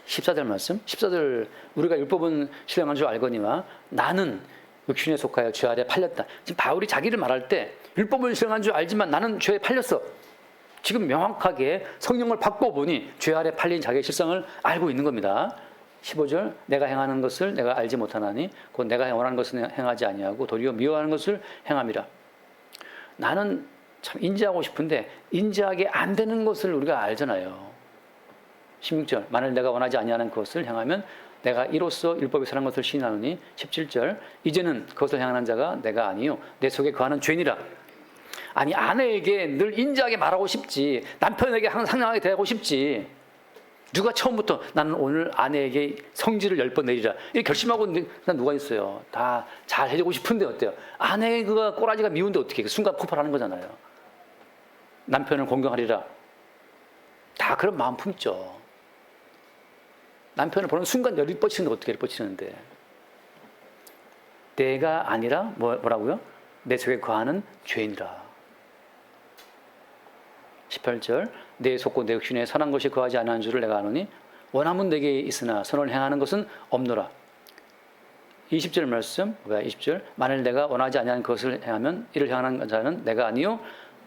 14절 말씀. 14절. 우리가 율법은 신령한 줄 알거니와 나는 육신에 속하여 죄 아래 팔렸다. 지금 바울이 자기를 말할 때 율법을 신령한 줄 알지만 나는 죄에 팔렸어. 지금 명확하게 성령을 받고 보니 죄 아래 팔린 자기의 실상을 알고 있는 겁니다. 15절. 내가 행하는 것을 내가 알지 못하나니 곧 내가 원하는 것을 행하지 아니하고 도리어 미워하는 것을 행함이라. 나는 참 인지하고 싶은데 인지하게 안 되는 것을 우리가 알잖아요. 16절. 만일 내가 원하지 아니하는 것을 행하면 내가 이로써 율법에 선한 것을 시인하노니. 17절. 이제는 그것을 행하는 자가 내가 아니요 내 속에 거하는 죄니라. 아니, 아내에게 늘 인지하게 말하고 싶지, 남편에게 항상 상냥하게 대하고 싶지, 누가 처음부터 나는 오늘 아내에게 성질을 10번 내리라 이렇게 결심하고 누가 있어요? 다 잘 해주고 싶은데 어때요? 아내가 꼬라지가 미운데 어떻게 해? 순간 폭발하는 거잖아요. 남편을 공경하리라. 다 그런 마음 품죠. 남편을 보는 순간 열이 뻗치는데 어떻게 열이 뻗치는데. 내가 아니라 뭐라고요? 내 속에 거하는 죄인이라. 18절 내 속고 내 육신에 선한 것이 거하지 아니하는 줄을 내가 아노니 원함은 내게 있으나 선을 행하는 것은 없노라. 20절 말씀 20절 만일 내가 원하지 아니하는 것을 행하면 이를 행하는 자는 내가 아니요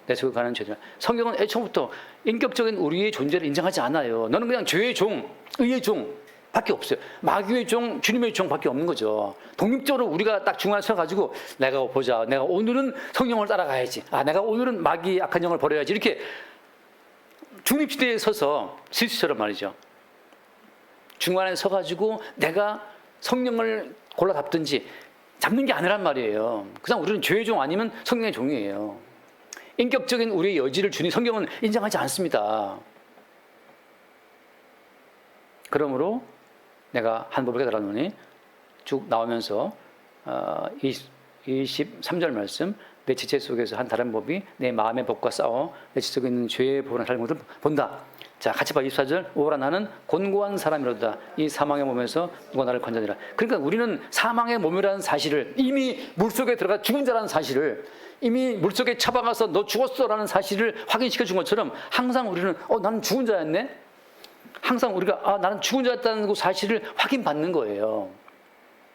내 속에 거하는 죄인이라. 성경은 애초부터 인격적인 우리의 존재를 인정하지 않아요. 너는 그냥 죄의 종, 의의 종 밖에 없어요. 마귀의 종, 주님의 종 밖에 없는 거죠. 독립적으로 우리가 딱 중간에 서가지고 내가 보자. 내가 오늘은 성령을 따라가야지. 내가 오늘은 마귀의 악한 영을 버려야지. 이렇게 중립지대에 서서 실수처럼 말이죠. 중간에 서가지고 내가 성령을 골라 잡는 게 아니란 말이에요. 그냥 우리는 죄의 종 아니면 성령의 종이에요. 인격적인 우리의 여지를 주님 성경은 인정하지 않습니다. 그러므로 내가 한 법을 깨달았노니 쭉 나오면서 23절 말씀 내 지체 속에서 한 다른 법이 내 마음의 법과 싸워 내 지체 속에 있는 죄의 법을 다른 것을 본다. 자, 같이 봐. 24절 오라 나는 곤고한 사람이로다. 이 사망의 몸에서 누가 나를 건져내라. 그러니까 우리는 사망의 몸이라는 사실을 이미 물속에 들어가 죽은 자라는 사실을 이미 물속에 처박아서 너 죽었어라는 사실을 확인시켜 준 것처럼 항상 우리는 나는 죽은 자였네. 항상 우리가 나는 죽은 자였다는 그 사실을 확인받는 거예요.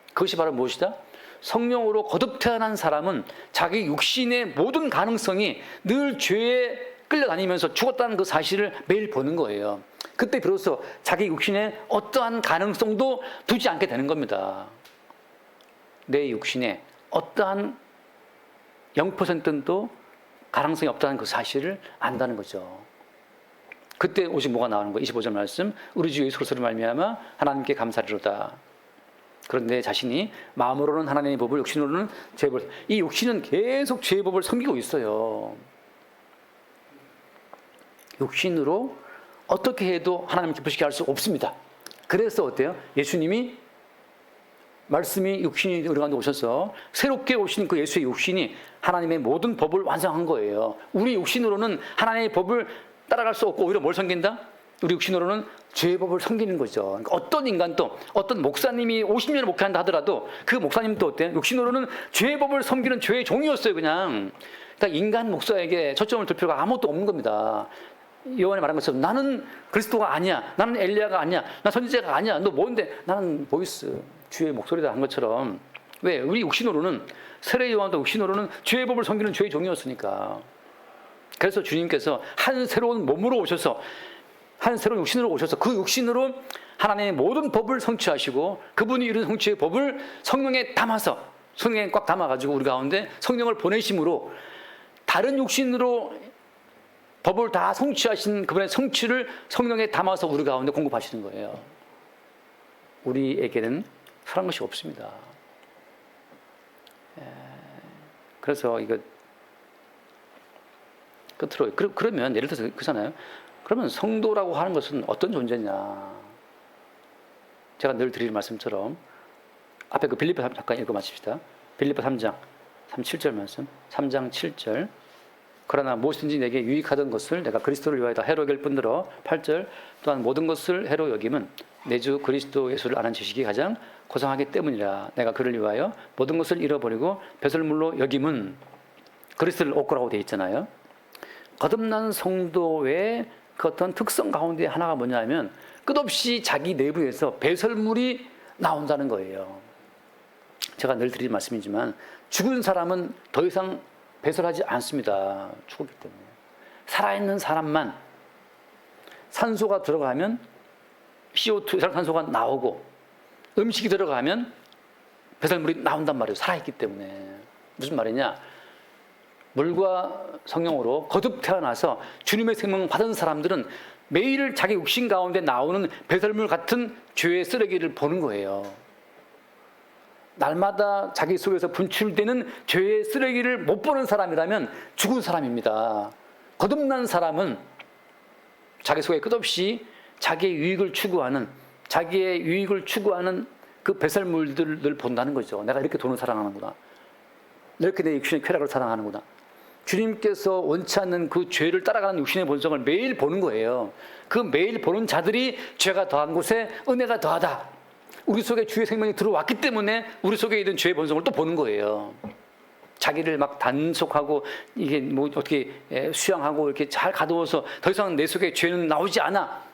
그것이 바로 무엇이다? 성령으로 거듭 태어난 사람은 자기 육신의 모든 가능성이 늘 죄에 끌려다니면서 죽었다는 그 사실을 매일 보는 거예요. 그때 비로소 자기 육신에 어떠한 가능성도 두지 않게 되는 겁니다. 내 육신에 어떠한 0%도 가능성이 없다는 그 사실을 안다는 거죠. 그때 오직 뭐가 나오는 거예요? 25절 말씀 우리 주 예수 그리스도로 말미암아 하나님께 감사리로다. 그런데 자신이 마음으로는 하나님의 법을 육신으로는 죄의 법을 이 육신은 계속 죄의 법을 섬기고 있어요. 육신으로 어떻게 해도 하나님 기쁘시게 할 수 없습니다. 그래서 어때요? 예수님이 말씀이 육신이 우리 가운데 오셔서 새롭게 오신 그 예수의 육신이 하나님의 모든 법을 완성한 거예요. 우리 육신으로는 하나님의 법을 따라갈 수 없고 오히려 뭘 섬긴다? 우리 육신으로는 죄의 법을 섬기는 거죠. 그러니까 어떤 인간도 어떤 목사님이 50년을 목회한다 하더라도 그 목사님도 어때요? 육신으로는 죄의 법을 섬기는 죄의 종이었어요. 그냥. 그러니까 인간 목사에게 초점을 둘 필요가 아무것도 없는 겁니다. 요한이 말한 것처럼 나는 그리스도가 아니야. 나는 엘리야가 아니야. 나 선지자가 아니야. 너 뭔데? 나는 보이스. 주의 목소리다 한 것처럼. 왜? 우리 육신으로는 세례 요한도 육신으로는 죄의 법을 섬기는 죄의 종이었으니까. 그래서 주님께서 한 새로운 몸으로 오셔서 한 새로운 육신으로 오셔서 그 육신으로 하나님의 모든 법을 성취하시고 그분이 이룬 성취의 법을 성령에 담아서 성령에 꽉 담아가지고 우리 가운데 성령을 보내심으로 다른 육신으로 법을 다 성취하신 그분의 성취를 성령에 담아서 우리 가운데 공급하시는 거예요. 우리에게는 그런 것이 없습니다. 그래서 이거 끝으로 그러면 예를 들어서 그잖아요. 그러면 성도라고 하는 것은 어떤 존재냐? 제가 늘 드리는 말씀처럼 앞에 그 빌립보 잠깐 읽어 마칩시다. 빌립보 3장 7절 말씀 3장 7절 그러나 무엇인지 내게 유익하던 것을 내가 그리스도를 위하여 다 해로 여길 뿐더러 8절 또한 모든 것을 해로 여김은 내 주 그리스도 예수를 아는 지식이 가장 고상하기 때문이라. 내가 그를 위하여 모든 것을 잃어버리고 배설물로 여김은 그리스도를 얻고라고 되어 있잖아요. 거듭난 성도의 그 어떤 특성 가운데 하나가 뭐냐면 끝없이 자기 내부에서 배설물이 나온다는 거예요. 제가 늘 드리는 말씀이지만 죽은 사람은 더 이상 배설하지 않습니다. 죽었기 때문에. 살아있는 사람만 산소가 들어가면 CO2, 산소가 나오고 음식이 들어가면 배설물이 나온단 말이에요. 살아있기 때문에. 무슨 말이냐? 물과 성령으로 거듭 태어나서 주님의 생명을 받은 사람들은 매일 자기 육신 가운데 나오는 배설물 같은 죄의 쓰레기를 보는 거예요. 날마다 자기 속에서 분출되는 죄의 쓰레기를 못 보는 사람이라면 죽은 사람입니다. 거듭난 사람은 자기 속에 끝없이 자기의 유익을 추구하는 그 배설물들을 본다는 거죠. 내가 이렇게 돈을 사랑하는구나. 이렇게 내 육신의 쾌락을 사랑하는구나. 주님께서 원치 않는 그 죄를 따라가는 육신의 본성을 매일 보는 거예요. 그 매일 보는 자들이 죄가 더한 곳에 은혜가 더하다. 우리 속에 주의 생명이 들어왔기 때문에 우리 속에 있는 죄의 본성을 또 보는 거예요. 자기를 막 단속하고 이게 뭐 어떻게 수양하고 이렇게 잘 가두어서 더 이상 내 속에 죄는 나오지 않아.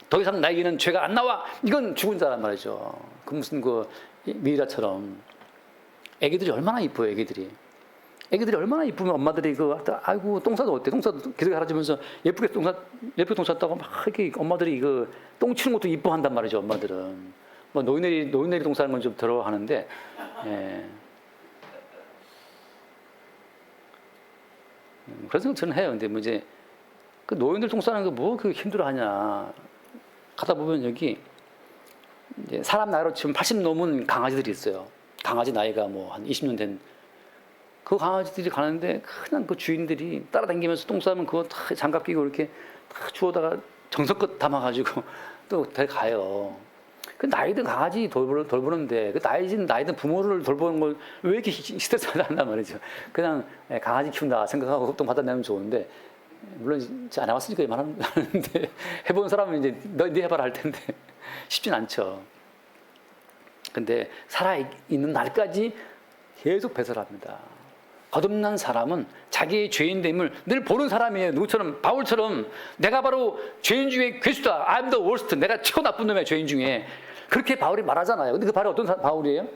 더 이상 나에게는 죄가 안 나와. 이건 죽은 자란 말이죠. 그 무슨 그 미라처럼. 애기들이 얼마나 이뻐요, 애기들이. 애기들이 얼마나 이쁘면 엄마들이 아이고 똥 싸도 어때? 똥 싸도 기저귀 갈아주면서 예쁘게 똥 쌌다고 막 이렇게 엄마들이 똥 치는 것도 이뻐한단 말이죠, 엄마들은. 뭐 노인네리 똥 싸는 건 좀 덜어 하는데, 예. 그래서 저는 해요. 근데 뭐 이제 그 노인들 똥 싸는 거 뭐 그 힘들어하냐. 가다 보면 여기 이제 사람 나이로 지금 80 넘은 강아지들이 있어요. 강아지 나이가 뭐 한 20년 된 그 강아지들이 가는데 그냥 그 주인들이 따라다니면서 똥 싸면 그거 다 장갑 끼고 이렇게 다 주워다가 정성껏 담아가지고 또 데려가요. 그 나이든 강아지 돌보는데 그 나이든 부모를 돌보는 걸 왜 이렇게 스트레스 받았단 말이죠. 그냥 강아지 키운다 생각하고 똥 받아내면 좋은데 물론 안 해봤으니까 이만하는데 해본 사람은 이제 네 해봐라 할 텐데 쉽진 않죠. 근데 살아있는 날까지 계속 배설합니다. 거듭난 사람은 자기의 죄인됨을 늘 보는 사람이에요. 누구처럼? 바울처럼 내가 바로 죄인 중에 괴수다. I'm the worst. 내가 최고 나쁜 놈이야, 죄인 중에. 그렇게 바울이 말하잖아요. 근데 그 바울이 어떤 바울이에요?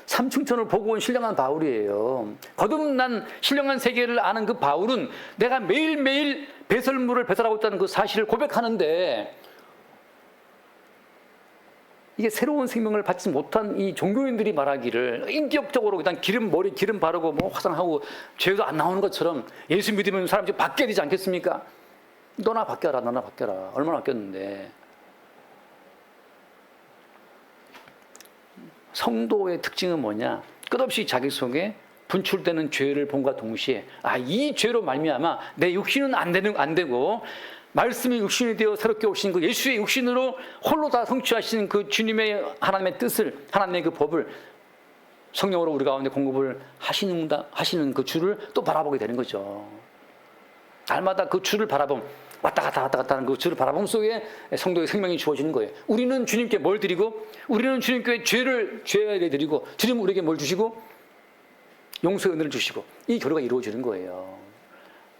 삼층천을 보고 온 신령한 바울이에요. 거듭난 신령한 세계를 아는 그 바울은 내가 매일매일 배설물을 배설하고 있다는 그 사실을 고백하는데 이게 새로운 생명을 받지 못한 이 종교인들이 말하기를 인격적으로 그냥 머리 기름 바르고 뭐 화장하고 죄도 안 나오는 것처럼 예수 믿으면 사람 좀 바뀌어야 되지 않겠습니까? 너나 바뀌어라. 얼마나 바뀌었는데. 성도의 특징은 뭐냐? 끝없이 자기 속에 분출되는 죄를 본과 동시에 이 죄로 말미암아 내 육신은 안 되고 말씀이 육신이 되어 새롭게 오신 그 예수의 육신으로 홀로 다 성취하시는 그 주님의 하나님의 뜻을, 하나님의 그 법을 성령으로 우리 가운데 공급을 하시는 그 주를 또 바라보게 되는 거죠. 날마다 그 주를 왔다 갔다 하는 그 주를 바라봄 속에 성도의 생명이 주어지는 거예요. 우리는 주님께 뭘 드리고, 우리는 주님께 죄를 드리고, 주님은 우리에게 뭘 주시고, 용서의 은혜를 주시고, 이 교류가 이루어지는 거예요.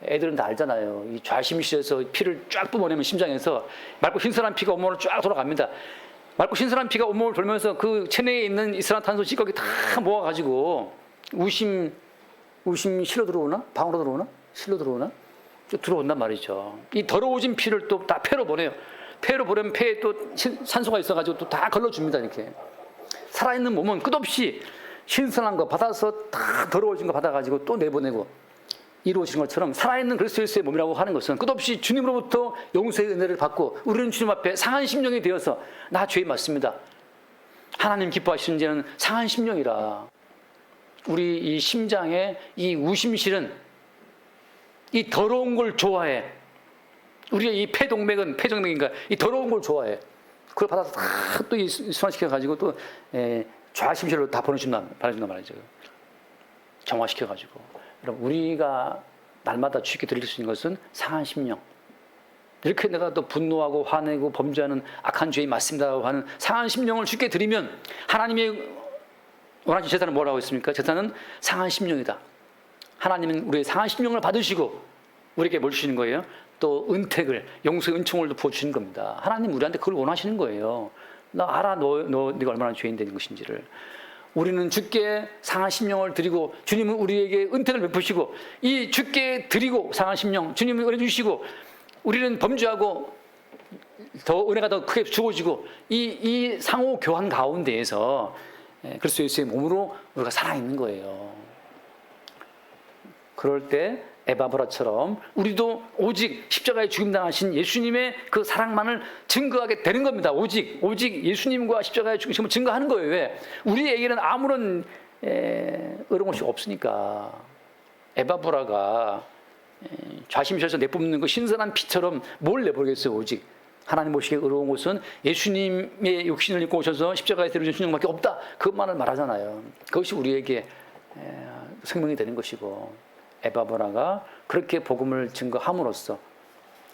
애들은 다 알잖아요. 이 좌심실에서 피를 쫙 뿜어내면 심장에서 맑고 신선한 피가 온몸으로 쫙 돌아갑니다. 맑고 신선한 피가 온몸을 돌면서 그 체내에 있는 이산화탄소 찌꺼기 다 모아가지고 우심 실로 들어오나? 방으로 들어오나? 실로 들어오나? 들어온단 말이죠. 이 더러워진 피를 또 다 폐로 보내요. 폐로 보내면 폐에 또 산소가 있어가지고 또 다 걸러줍니다. 이렇게 살아있는 몸은 끝없이 신선한 거 받아서 다 더러워진 거 받아가지고 또 내보내고 이루어진 것처럼 살아있는 그리스도의 몸이라고 하는 것은 끝없이 주님으로부터 용서의 은혜를 받고 우리는 주님 앞에 상한 심령이 되어서 나 죄인 맞습니다. 하나님 기뻐하시는 자는 상한 심령이라. 우리 이 심장의 이 우심실은 이 더러운 걸 좋아해. 우리의 이 폐정맥인가 이 더러운 걸 좋아해. 그걸 받아서 또 순환시켜가지고 또 좌심실로 다 보내준단 말이죠. 정화시켜가지고. 여러분, 우리가 날마다 주께 드릴 수 있는 것은 상한 심령. 이렇게 내가 또 분노하고 화내고 범죄하는 악한 죄인 맞습니다라고 하는 상한 심령을 주께 드리면 하나님의 원하신 제사는 뭐라고 했습니까? 제사는 상한 심령이다. 하나님은 우리의 상한 심령을 받으시고 우리에게 뭘 주시는 거예요? 또 은택을, 용서의 은총을 부어주시는 겁니다. 하나님 우리한테 그걸 원하시는 거예요. 나 알아, 네가 얼마나 죄인 되는 것인지를. 우리는 주께 상한 심령을 드리고 주님은 우리에게 은택을 베푸시고 이 주께 드리고 상한 심령 주님은 은혜 주시고 우리는 범죄하고 더 은혜가 더 크게 주어지고 이 상호 교환 가운데에서 그리스도 예수의 몸으로 우리가 살아있는 거예요. 그럴 때 에바브라처럼 우리도 오직 십자가에 죽임당하신 예수님의 그 사랑만을 증거하게 되는 겁니다. 오직 예수님과 십자가에 죽으심을 증거하는 거예요. 왜? 우리에게는 아무런 어려운 것이 없으니까. 에바브라가 좌심실에서 내뿜는 그 신선한 피처럼 뭘 내보겠어요. 오직 하나님 보시기에 의로운 것은 예수님의 육신을 입고 오셔서 십자가에 들어주신 순종밖에 없다. 그것만을 말하잖아요. 그것이 우리에게 생명이 되는 것이고, 에바브라가 그렇게 복음을 증거함으로써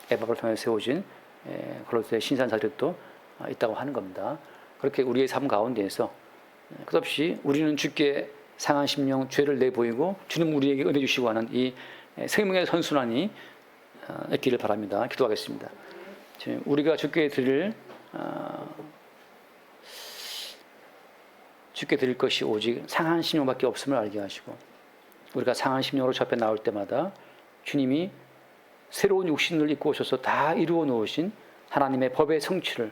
에바브를 통해 세워진 골로새 신산사역도 있다고 하는 겁니다. 그렇게 우리의 삶 가운데에서 끝없이 우리는 주께 상한 심령, 죄를 내보이고 주님 우리에게 은혜 주시고 하는 이 생명의 선순환이 있기를 바랍니다. 기도하겠습니다. 우리가 주께 드릴 것이 오직 상한 심령밖에 없음을 알게 하시고, 우리가 상한 심령으로 저 앞에 나올 때마다 주님이 새로운 육신을 입고 오셔서 다 이루어 놓으신 하나님의 법의 성취를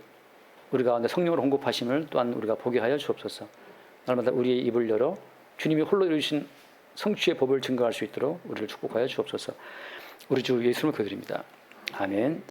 우리 가운데 성령으로 공급하심을 또한 우리가 보게 하여 주옵소서. 날마다 우리의 입을 열어 주님이 홀로 이루신 성취의 법을 증거할 수 있도록 우리를 축복하여 주옵소서. 우리 주 예수님을 기도드립니다. 아멘.